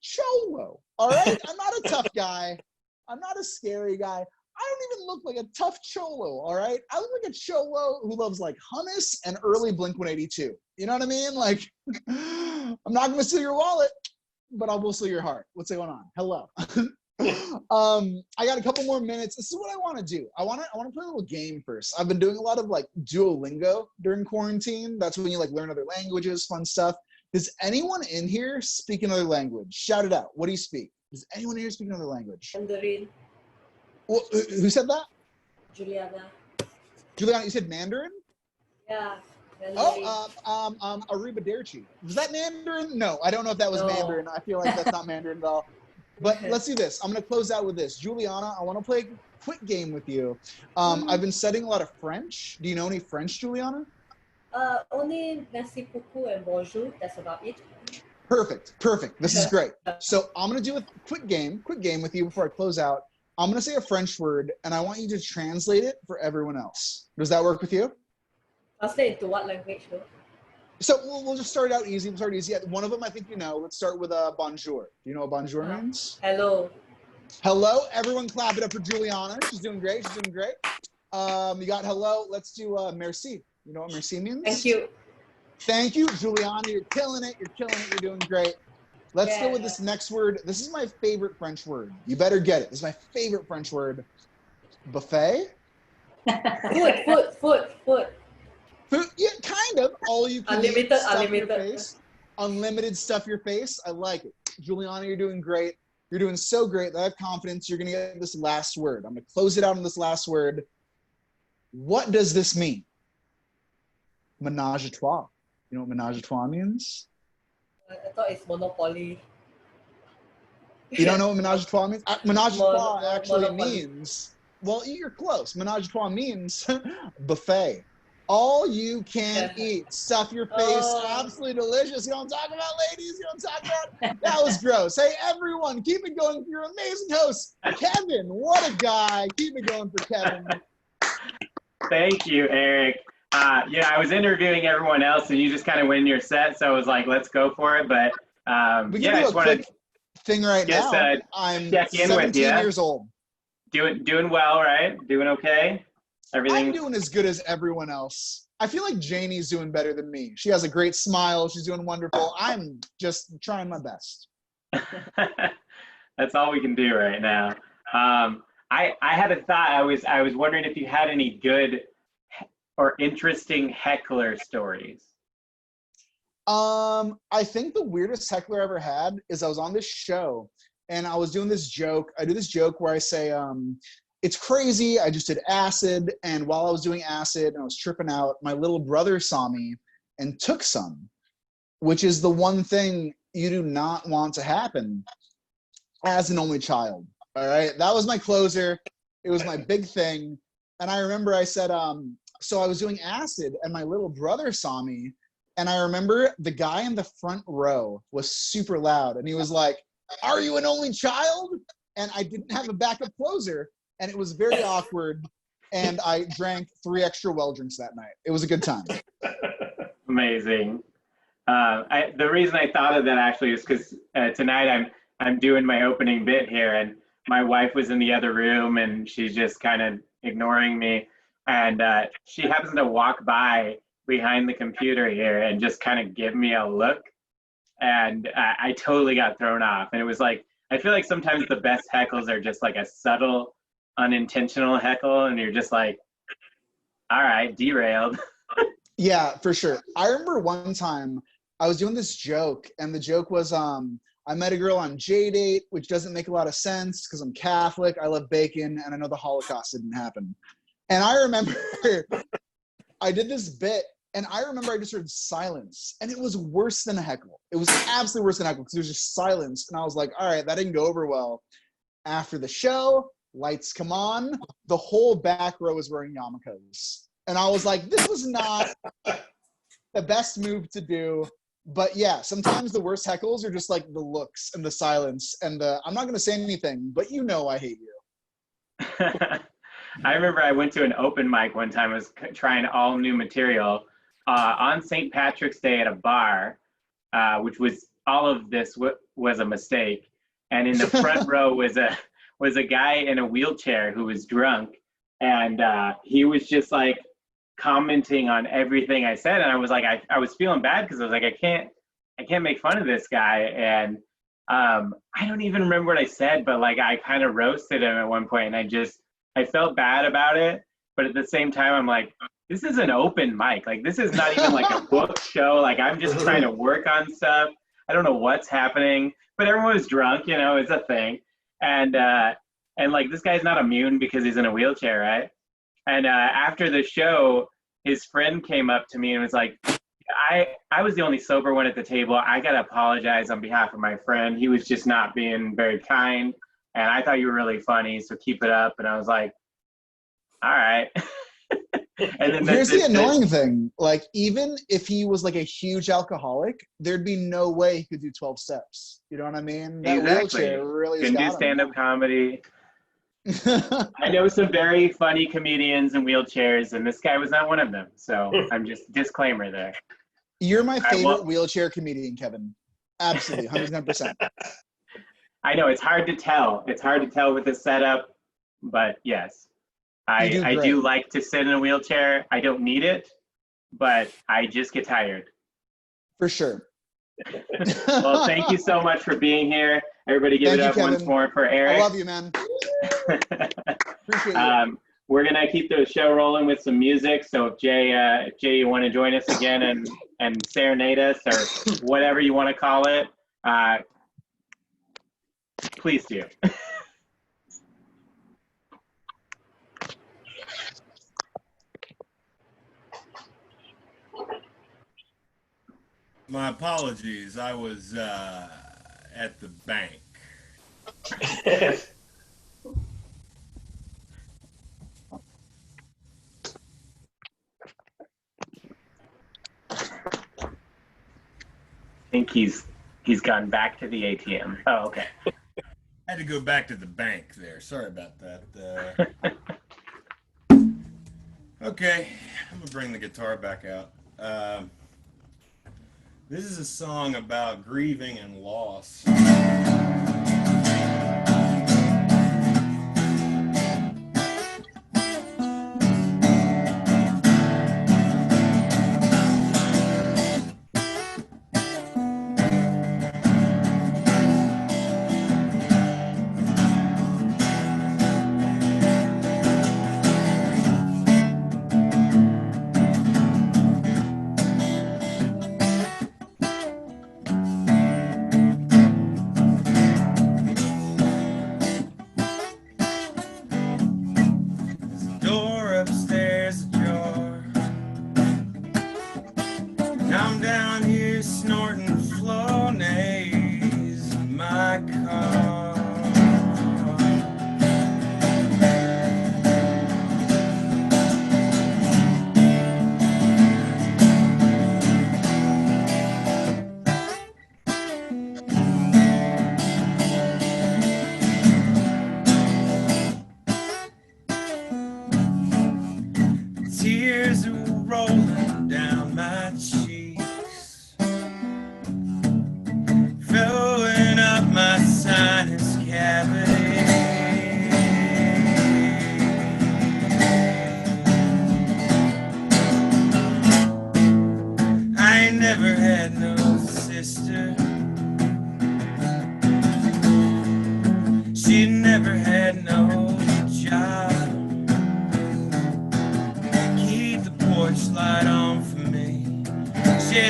S2: cholo. All right? I'm not a tough guy. I'm not a scary guy. I don't even look like a tough cholo, all right? I look like a cholo who loves like hummus and early Blink-182. You know what I mean? Like, I'm not going to steal your wallet, but I will steal your heart. What's going on? Hello. I got a couple more minutes. This is what I want to do. I want to play a little game first. I've been doing a lot of like Duolingo during quarantine. That's when you like learn other languages, fun stuff. Does anyone in here speak another language? Shout it out. What do you speak? Does anyone in here speak another language?
S8: Mandarin.
S2: Well, who said that?
S8: Juliana.
S2: Juliana, you said Mandarin?
S8: Yeah. Mandarin.
S2: Oh, Arrivederci. Was that Mandarin? No, I don't know if that was
S8: No.
S2: Mandarin. I feel like that's not Mandarin at all. But let's do this. I'm going to close out with this. Juliana, I want to play a quick game with you. I've been studying a lot of French. Do you know any French, Juliana?
S8: Only merci beaucoup and bonjour. That's about it.
S2: Perfect. This is great. So I'm going to do a quick game with you before I close out. I'm going to say a French word, and I want you to translate it for everyone else. Does that work with you?
S8: Translate into what language, though?
S2: So we'll just start out easy. One of them I think you know. Let's start with bonjour. Do you know what bonjour means?
S8: Hello.
S2: Hello. Everyone clap it up for Juliana. She's doing great. You got hello. Let's do merci. You know what merci means?
S8: Thank you.
S2: Thank you, Juliana. You're killing it. You're doing great. Let's go with this next word. This is my favorite French word. You better get it. This is my favorite French word. Buffet?
S8: Food.
S2: Food, yeah, kind of. All you can eat, stuff your
S8: Unlimited.
S2: face. Unlimited stuff your face. I like it. Juliana, you're doing great. You're doing so great that I have confidence you're going to get this last word. I'm going to close it out on this last word. What does this mean? Ménage à trois. You know what ménage à trois means?
S8: I thought it's Monopoly.
S2: You don't know what ménage à trois means? Ménage à trois actually
S8: Monopoly.
S2: means, well, you're close. Ménage à trois means buffet. All you can eat, stuff your face, absolutely delicious. You know what I'm talking about, ladies? You know what I'm talking about? That was gross. Hey, everyone, keep it going for your amazing host, Kevin. What a guy. Keep it going for Kevin.
S3: Thank you, Erik. I was interviewing everyone else, and you just kind of went in your set, so I was like, let's go for it. But
S2: We can do a quick thing right now. I'm
S3: check in
S2: 17
S3: with you.
S2: years old.
S3: Doing well, right? Doing okay? Everything?
S2: I'm doing as good as everyone else. I feel like Janie's doing better than me. She has a great smile. She's doing wonderful. I'm just trying my best.
S3: That's all we can do right now. I had a thought. I was wondering if you had any good or interesting heckler stories.
S2: I think the weirdest heckler I ever had is I was on this show and I was doing this joke. I do this joke where I say, it's crazy. I just did acid. And while I was doing acid and I was tripping out, my little brother saw me and took some, which is the one thing you do not want to happen as an only child. All right. That was my closer. It was my big thing. And I remember I said, so I was doing acid and my little brother saw me. And I remember the guy in the front row was super loud. And he was like, "Are you an only child?" And I didn't have a backup closer. And it was very awkward. And I drank 3 extra well drinks that night. It was a good time.
S3: Amazing. The reason I thought of that actually is because tonight I'm doing my opening bit here, and my wife was in the other room, and she's just kind of ignoring me. And she happens to walk by behind the computer here and just kind of give me a look. And I totally got thrown off. And it was like, I feel like sometimes the best heckles are just like a subtle, unintentional heckle. And you're just like, all right, derailed.
S2: Yeah, for sure. I remember one time I was doing this joke, and the joke was, I met a girl on J-Date, which doesn't make a lot of sense because I'm Catholic, I love bacon, and I know the Holocaust didn't happen. And I remember I did this bit, and I remember I just heard silence, and it was worse than a heckle. It was absolutely worse than a heckle because it was just silence. And I was like, all right, that didn't go over well. After the show, lights come on, the whole back row was wearing yarmulkes. And I was like, this was not the best move to do. But yeah, sometimes the worst heckles are just like the looks and the silence and I'm not going to say anything, but you know I hate you.
S3: I remember I went to an open mic one time. I was trying all new material on St. Patrick's Day at a bar, which was all of this was a mistake. And in the front row was a guy in a wheelchair who was drunk, and he was just like commenting on everything I said. And I was like, I was feeling bad because I was like, I can't make fun of this guy. And I don't even remember what I said, but like I kind of roasted him at one point, and I felt bad about it. But at the same time, I'm like, this is an open mic. Like, this is not even like a book show. Like, I'm just trying to work on stuff. I don't know what's happening. But everyone was drunk, you know, it's a thing. And like, this guy's not immune because he's in a wheelchair, right? And after the show, his friend came up to me and was like, I was the only sober one at the table. I got to apologize on behalf of my friend. He was just not being very kind. And I thought you were really funny, so keep it up. And I was like, all right. And then
S2: here's the annoying thing. Like, even if he was like a huge alcoholic, there'd be no way he could do 12 steps. You know what I mean? That wheelchair really
S3: can do stand-up comedy. I know some very funny comedians in wheelchairs, and this guy was not one of them. So I'm just disclaimer there.
S2: You're my favorite wheelchair comedian, Kevin. Absolutely, 110%.
S3: I know it's hard to tell. It's hard to tell with the setup, but yes, I do like to sit in a wheelchair. I don't need it, but I just get tired.
S2: For sure.
S3: Well, thank you so much for being here. Everybody give it up once more for Erik.
S2: I love you, man. Appreciate it.
S3: We're going to keep the show rolling with some music. So if Jay, you want to join us again and serenade us or whatever you want to call it, please do.
S4: My apologies. I was at the bank.
S3: I think he's gone back to the ATM. Oh, okay.
S4: I had to go back to the bank there. Sorry about that. Okay, I'm gonna bring the guitar back out. This is a song about grieving and loss.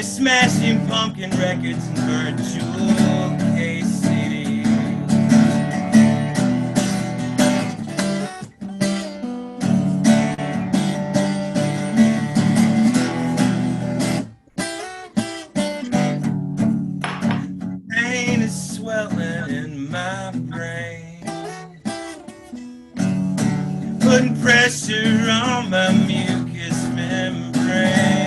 S4: Smashing pumpkin records and virtual case CDs. Pain is swelling in my brain, putting pressure on my mucous membrane.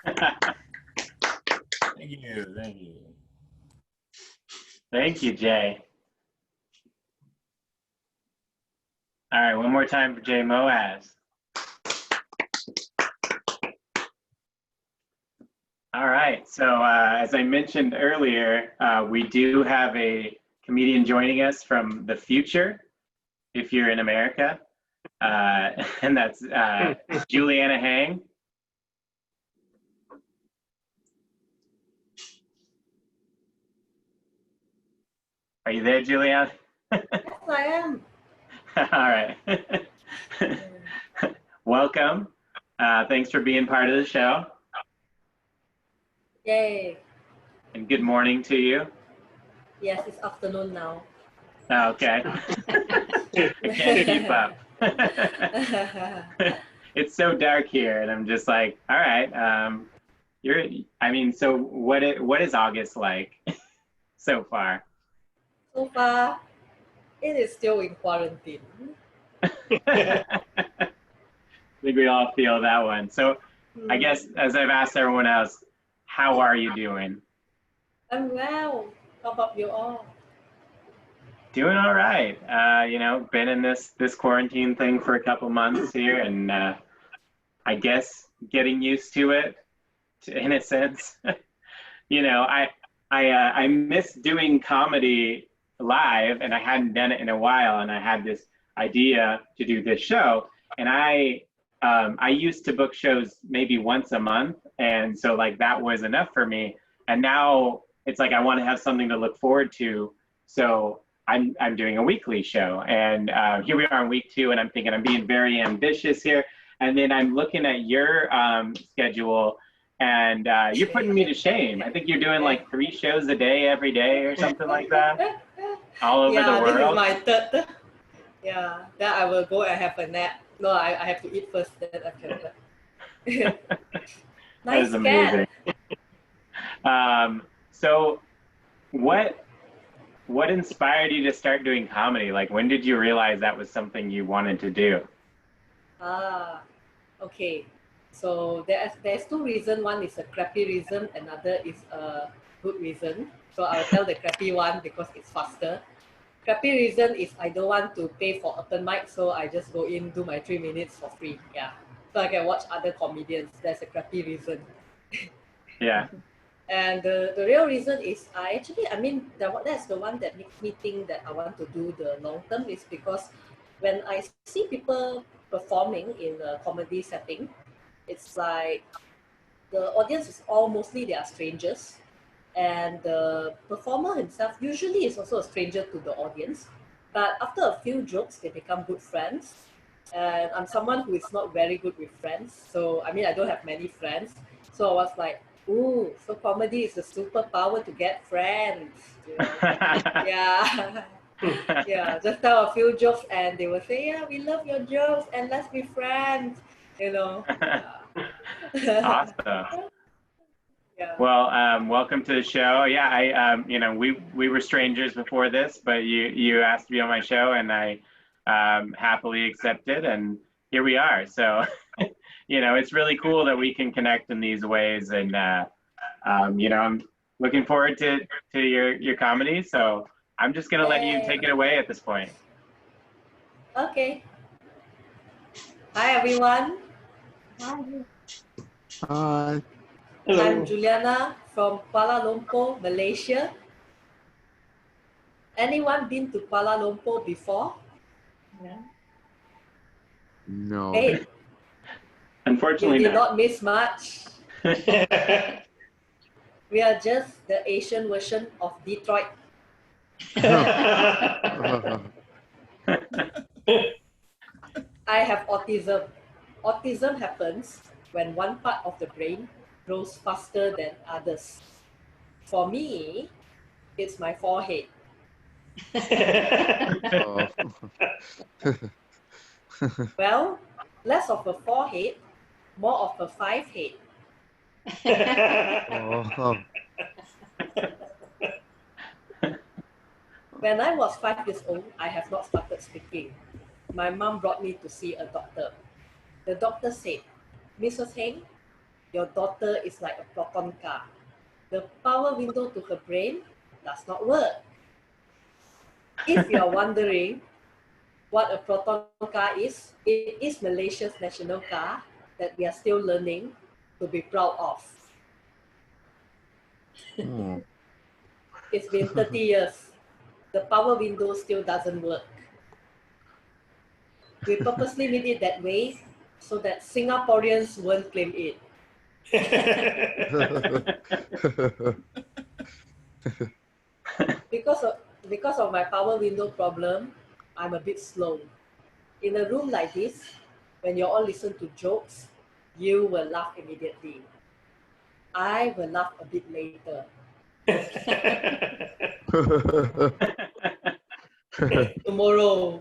S4: Thank you. Thank you.
S3: Thank you, Jay. All right, one more time for Jay Moaz. All right, so as I mentioned earlier, we do have a comedian joining us from the future, if you're in America, and that's Juliana Heng. Are you there, Juliana?
S8: Yes, I am.
S3: All right. Welcome. Thanks for being part of the show.
S8: Yay.
S3: And good morning to you.
S8: Yes, it's afternoon now.
S3: Oh, okay. I can't keep up. It's so dark here, and I'm just like, all right. So what is August like so far?
S8: So far, it is still in quarantine.
S3: I think we all feel that one. So I guess as I've asked everyone else, how are you doing?
S8: I'm well. How about you all?
S3: Doing all right. Been in this quarantine thing for a couple months here, and I guess getting used to it, in a sense. I miss doing comedy live, and I hadn't done it in a while, and I had this idea to do this show, and I used to book shows maybe once a month, and so like that was enough for me. And now it's like I want to have something to look forward to, so I'm doing a weekly show, and here we are in week 2, and I'm thinking I'm being very ambitious here, and then I'm looking at your schedule, and you're putting me to shame. I think you're doing like 3 shows a day every day or something like that, all over the world.
S8: This is my third. Yeah, then I will go and have a nap. No, I have to eat first, then after that.
S3: That is amazing. So what inspired you to start doing comedy? Like, when did you realize that was something you wanted to do?
S8: Okay. So there's 2 reasons. One is a crappy reason, another is a good reason. So I'll tell the crappy one because it's faster. Crappy reason is I don't want to pay for open mic, so I just go in, do my 3 minutes for free. Yeah. So I can watch other comedians. That's a crappy reason.
S3: Yeah.
S8: And the real reason is that's the one that makes me think that I want to do the long term, is because when I see people performing in a comedy setting, it's like the audience is all mostly they are strangers, and the performer himself usually is also a stranger to the audience. But after a few jokes, they become good friends. And I'm someone who is not very good with friends. So, I don't have many friends. So I was like, ooh, so comedy is a superpower to get friends. Yeah. Yeah, just tell a few jokes and they will say, yeah, we love your jokes and let's be friends.
S3: Awesome.
S8: Yeah.
S3: Well, welcome to the show. Yeah, we were strangers before this, but you asked to be on my show, and I happily accepted, and here we are. So, it's really cool that we can connect in these ways, and I'm looking forward to your comedy. So I'm just gonna let you take it away at this point.
S8: Okay. Hi everyone.
S7: Hi.
S1: Hello.
S8: I'm Juliana from Kuala Lumpur, Malaysia. Anyone been to Kuala Lumpur before?
S7: No.
S8: Hey,
S3: Unfortunately,
S8: you did
S3: no.
S8: not miss much. We are just the Asian version of Detroit. I have autism. Autism happens when one part of the brain grows faster than others. For me, it's my forehead.
S7: Oh.
S8: Well, less of a forehead, more of a 5 head.
S7: Oh.
S8: When I was 5 years old, I have not started speaking. My mom brought me to see a doctor. The doctor said, Mrs. Heng, your daughter is like a proton car. The power window to her brain does not work. If you are wondering what a proton car is, it is Malaysia's national car that we are still learning to be proud of.
S7: Hmm.
S8: It's been 30 years. The power window still doesn't work. We purposely made it that way so that Singaporeans won't claim it. Because of my power window problem, I'm a bit slow. In a room like this, when you all listen to jokes, you will laugh immediately. I will laugh a bit later. Tomorrow.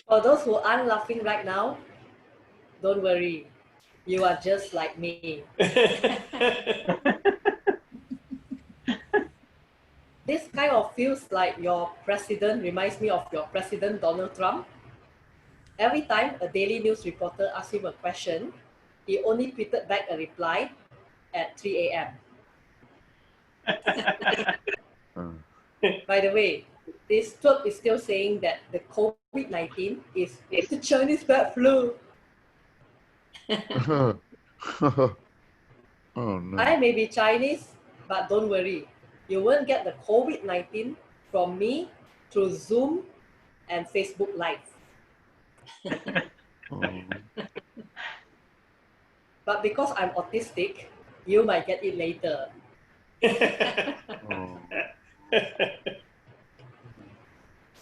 S8: For those who aren't laughing right now, don't worry. You are just like me. This kind of feels like your president reminds me of your president, Donald Trump. Every time a Daily News reporter asks him a question, he only tweeted back a reply at 3 a.m. By the way, this twerp is still saying that the COVID-19 is the Chinese bad flu.
S7: Oh no.
S8: I may be Chinese, but don't worry. You won't get the COVID-19 from me through Zoom and Facebook Live.
S7: Oh.
S8: But because I'm autistic, you might get it later.
S7: Oh.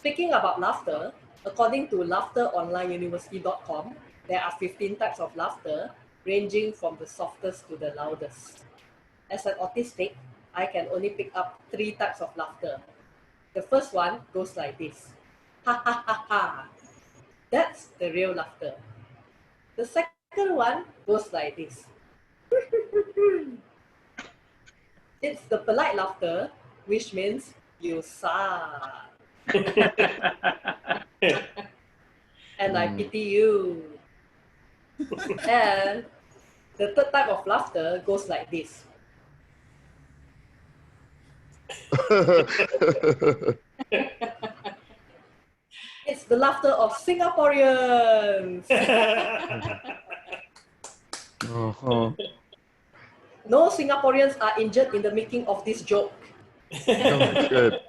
S8: Speaking about laughter, according to laughteronlineuniversity.com, there are 15 types of laughter, ranging from the softest to the loudest. As an autistic, I can only pick up 3 types of laughter. The first one goes like this. Ha ha ha ha. That's the real laughter. The second one goes like this. It's the polite laughter, which means you suck. And I pity you. And the third type of laughter goes like this. It's the laughter of Singaporeans.
S7: Uh-huh.
S8: No Singaporeans are injured in the making of this joke.
S7: Oh, good.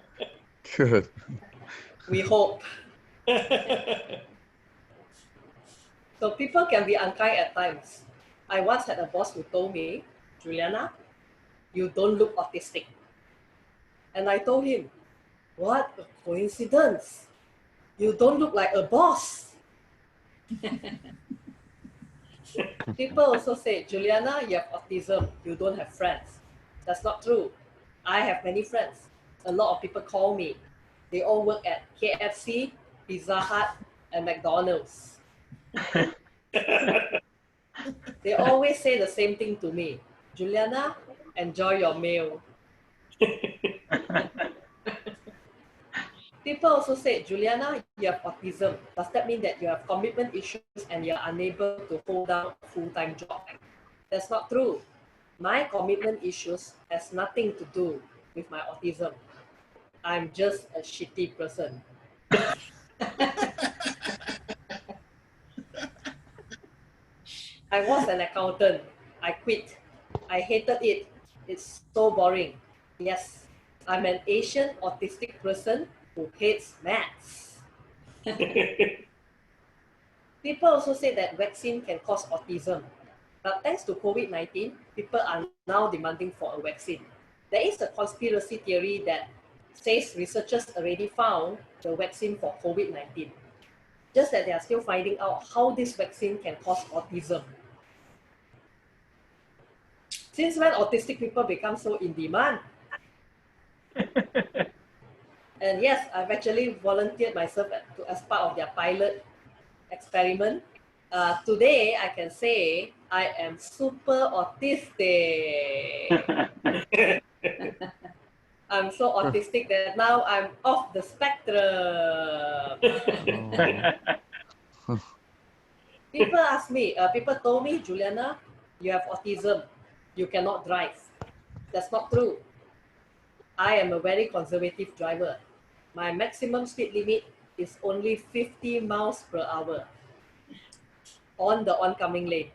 S7: Good.
S8: We hope. So people can be unkind at times. I once had a boss who told me, Juliana, you don't look autistic. And I told him, what a coincidence. You don't look like a boss. People also say, Juliana, you have autism. You don't have friends. That's not true. I have many friends. A lot of people call me. They all work at KFC, Pizza Hut, and McDonald's. They always say the same thing to me. Juliana, enjoy your meal. People also say, Juliana, you have autism. Does that mean that you have commitment issues and you're unable to hold down a full-time job? That's not true. My commitment issues has nothing to do with my autism. I'm just a shitty person. I was an accountant. I quit. I hated it. It's so boring. Yes, I'm an Asian autistic person who hates maths. People also say that vaccine can cause autism. But thanks to COVID-19, people are now demanding for a vaccine. There is a conspiracy theory that says researchers already found the vaccine for COVID-19. Just that they are still finding out how this vaccine can cause autism. Since when autistic people become so in demand? And yes, I've actually volunteered myself as part of their pilot experiment. Today, I can say I am super autistic. I'm so autistic that now I'm off the spectrum.
S7: Oh.
S8: People ask me, people told me, Juliana, you have autism. You cannot drive. That's not true. I am a very conservative driver. My maximum speed limit is only 50 miles per hour on the oncoming lane.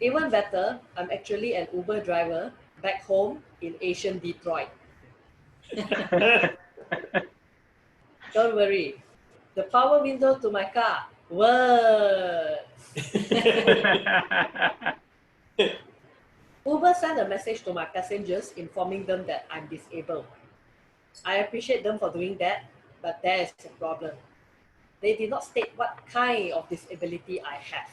S8: Even better, I'm actually an Uber driver back home in Asian Detroit. Don't worry. The power window to my car works. Uber sent a message to my passengers informing them that I'm disabled. I appreciate them for doing that, but there is a problem. They did not state what kind of disability I have.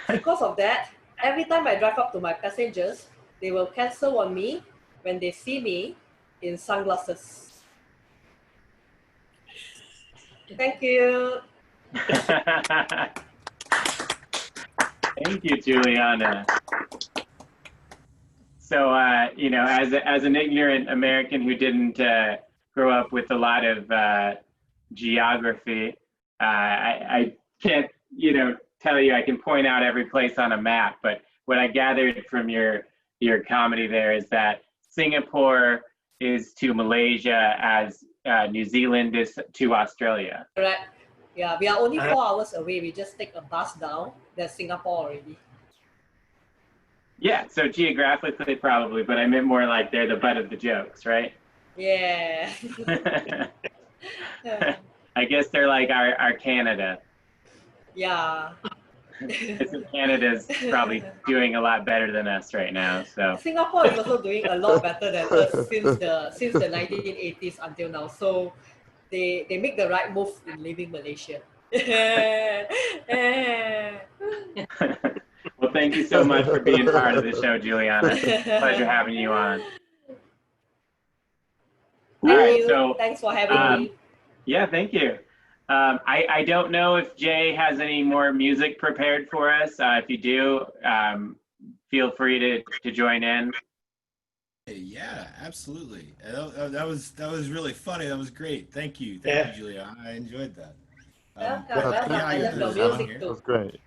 S8: Because of that, every time I drive up to my passengers, they will cancel on me when they see me in sunglasses. Thank you.
S3: Thank you, Juliana. So, you know, as an ignorant American who didn't grow up with a lot of geography, I can't, you know, tell you I can point out every place on a map. But what I gathered from your comedy there is that Singapore is to Malaysia as New Zealand is to Australia.
S8: Correct. Yeah, we are only 4 hours away. We just take a bus down. There's Singapore already.
S3: Yeah, so geographically probably, but I meant more like they're the butt of the jokes, right?
S8: Yeah.
S3: I guess they're like our Canada.
S8: Yeah.
S3: Canada's probably doing a lot better than us right now. So
S8: Singapore is also doing a lot better than us since the 1980s until now. So they make the right move in leaving Malaysia.
S3: well, thank you so much for being part of the show, Juliana. Pleasure having you on.
S8: Thank you.
S3: So
S8: Thanks for having me.
S3: Yeah, thank you. I don't know if Jay has any more music prepared for us. If you do, feel free to join in.
S4: Yeah, absolutely. That was really funny. That was great. Thank you, Julia. I enjoyed that.
S8: Welcome. I love your music
S7: That was
S8: too.
S7: great.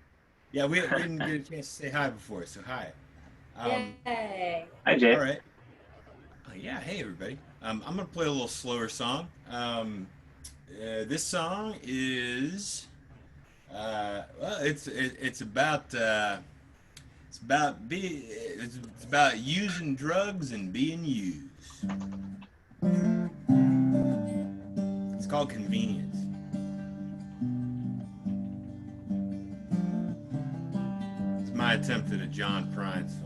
S4: Yeah, we didn't get a chance to say hi before, so hi.
S8: Yay.
S3: Hi, Jay.
S4: All right. Yeah, hey everybody. I'm gonna play a little slower song. This song is well, it's about using drugs and being used. It's called Convenience. It's my attempt at a John Prine song.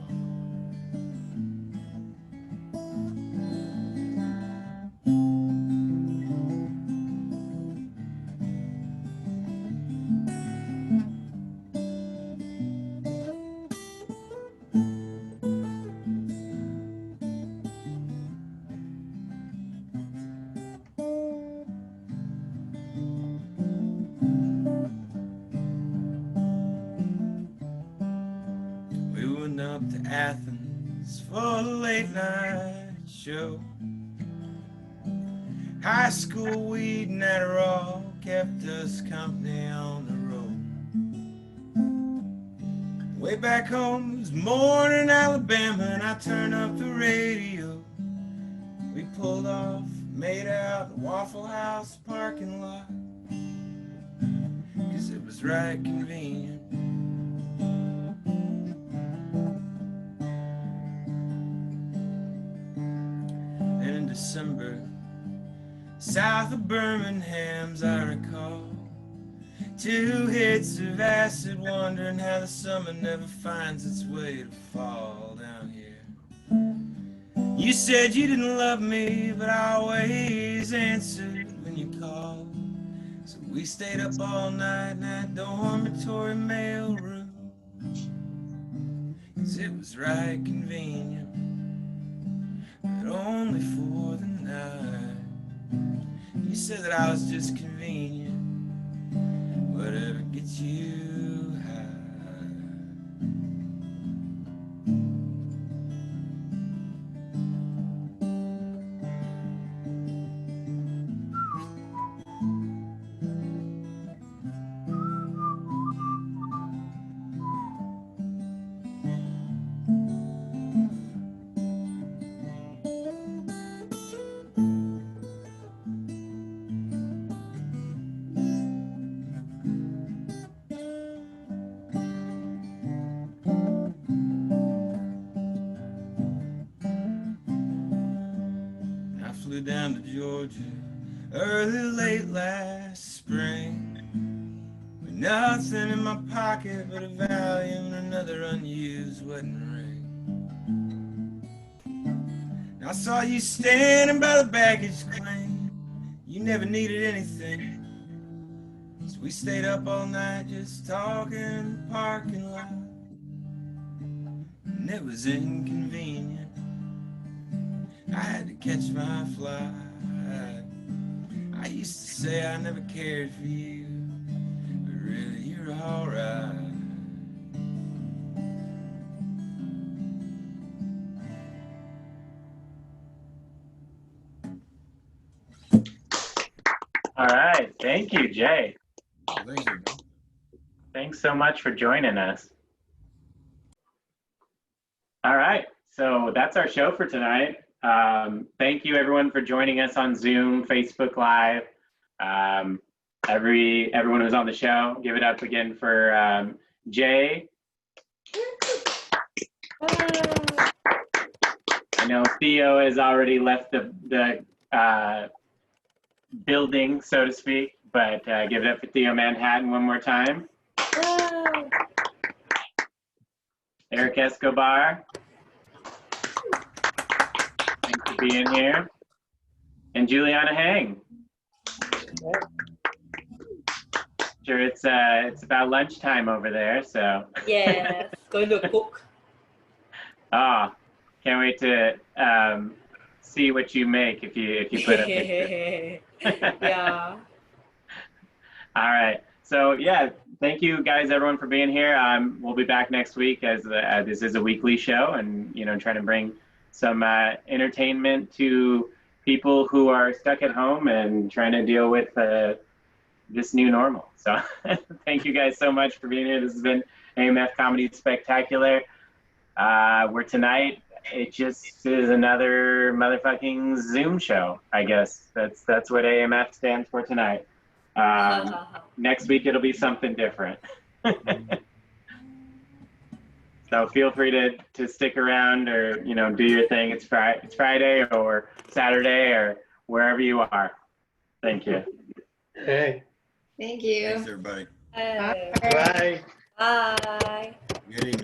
S4: We went up to Athens for a late night show. High school weed and Adderall kept us company on the road. Way back home it was morning Alabama, and I turned up the radio. We pulled off, made out in Waffle House parking lot, 'cause it was right convenient. And in December, south of Birmingham's, I recall 2 hits of acid, wondering how the summer never finds its way to fall down here. You said you didn't love me, but I always answered when you called. So we stayed up all night in that dormitory mailroom, 'cause it was right convenient, but only for the night. You said that I was just convenient, whatever gets you high. down to Georgia early, late last spring. With nothing in my pocket but a Valium and another unused wedding ring. I saw you standing by the baggage claim. You never needed anything. So we stayed up all night just talking in the parking lot. And it was inconvenient. I had to catch my flight. I used to say I never cared for you, but really you're alright.
S3: All right. Thank you, Jay.
S4: Thanks, everybody.
S3: Thanks so much for joining us. All right. So that's our show for tonight. Thank you, everyone, for joining us on Zoom, Facebook Live. Everyone who's on the show, give it up again for Jay. I know Theo has already left the building, so to speak, but give it up for Theo Manhattan one more time. Erik Escobar. Thanks for being here. And Juliana Heng. Sure, it's about lunchtime over there, so.
S8: Yes, going to cook.
S3: Ah, can't wait to see what you make if you put up pictures.
S8: Yeah.
S3: All right. So yeah, thank you guys, everyone, for being here. We'll be back next week as this is a weekly show, and trying to bring some entertainment to people who are stuck at home and trying to deal with this new normal. So thank you guys so much for being here. This has been AMF Comedy Spectacular. Where tonight it just is another motherfucking Zoom show. I guess that's what AMF stands for tonight. Next week it'll be something different. So feel free to stick around or do your thing. It's Friday or Saturday or wherever you are. Thank you.
S9: Hey,
S6: Thank you.
S4: Thanks, everybody.
S8: Bye.
S9: bye.
S8: Bye.
S4: Good evening.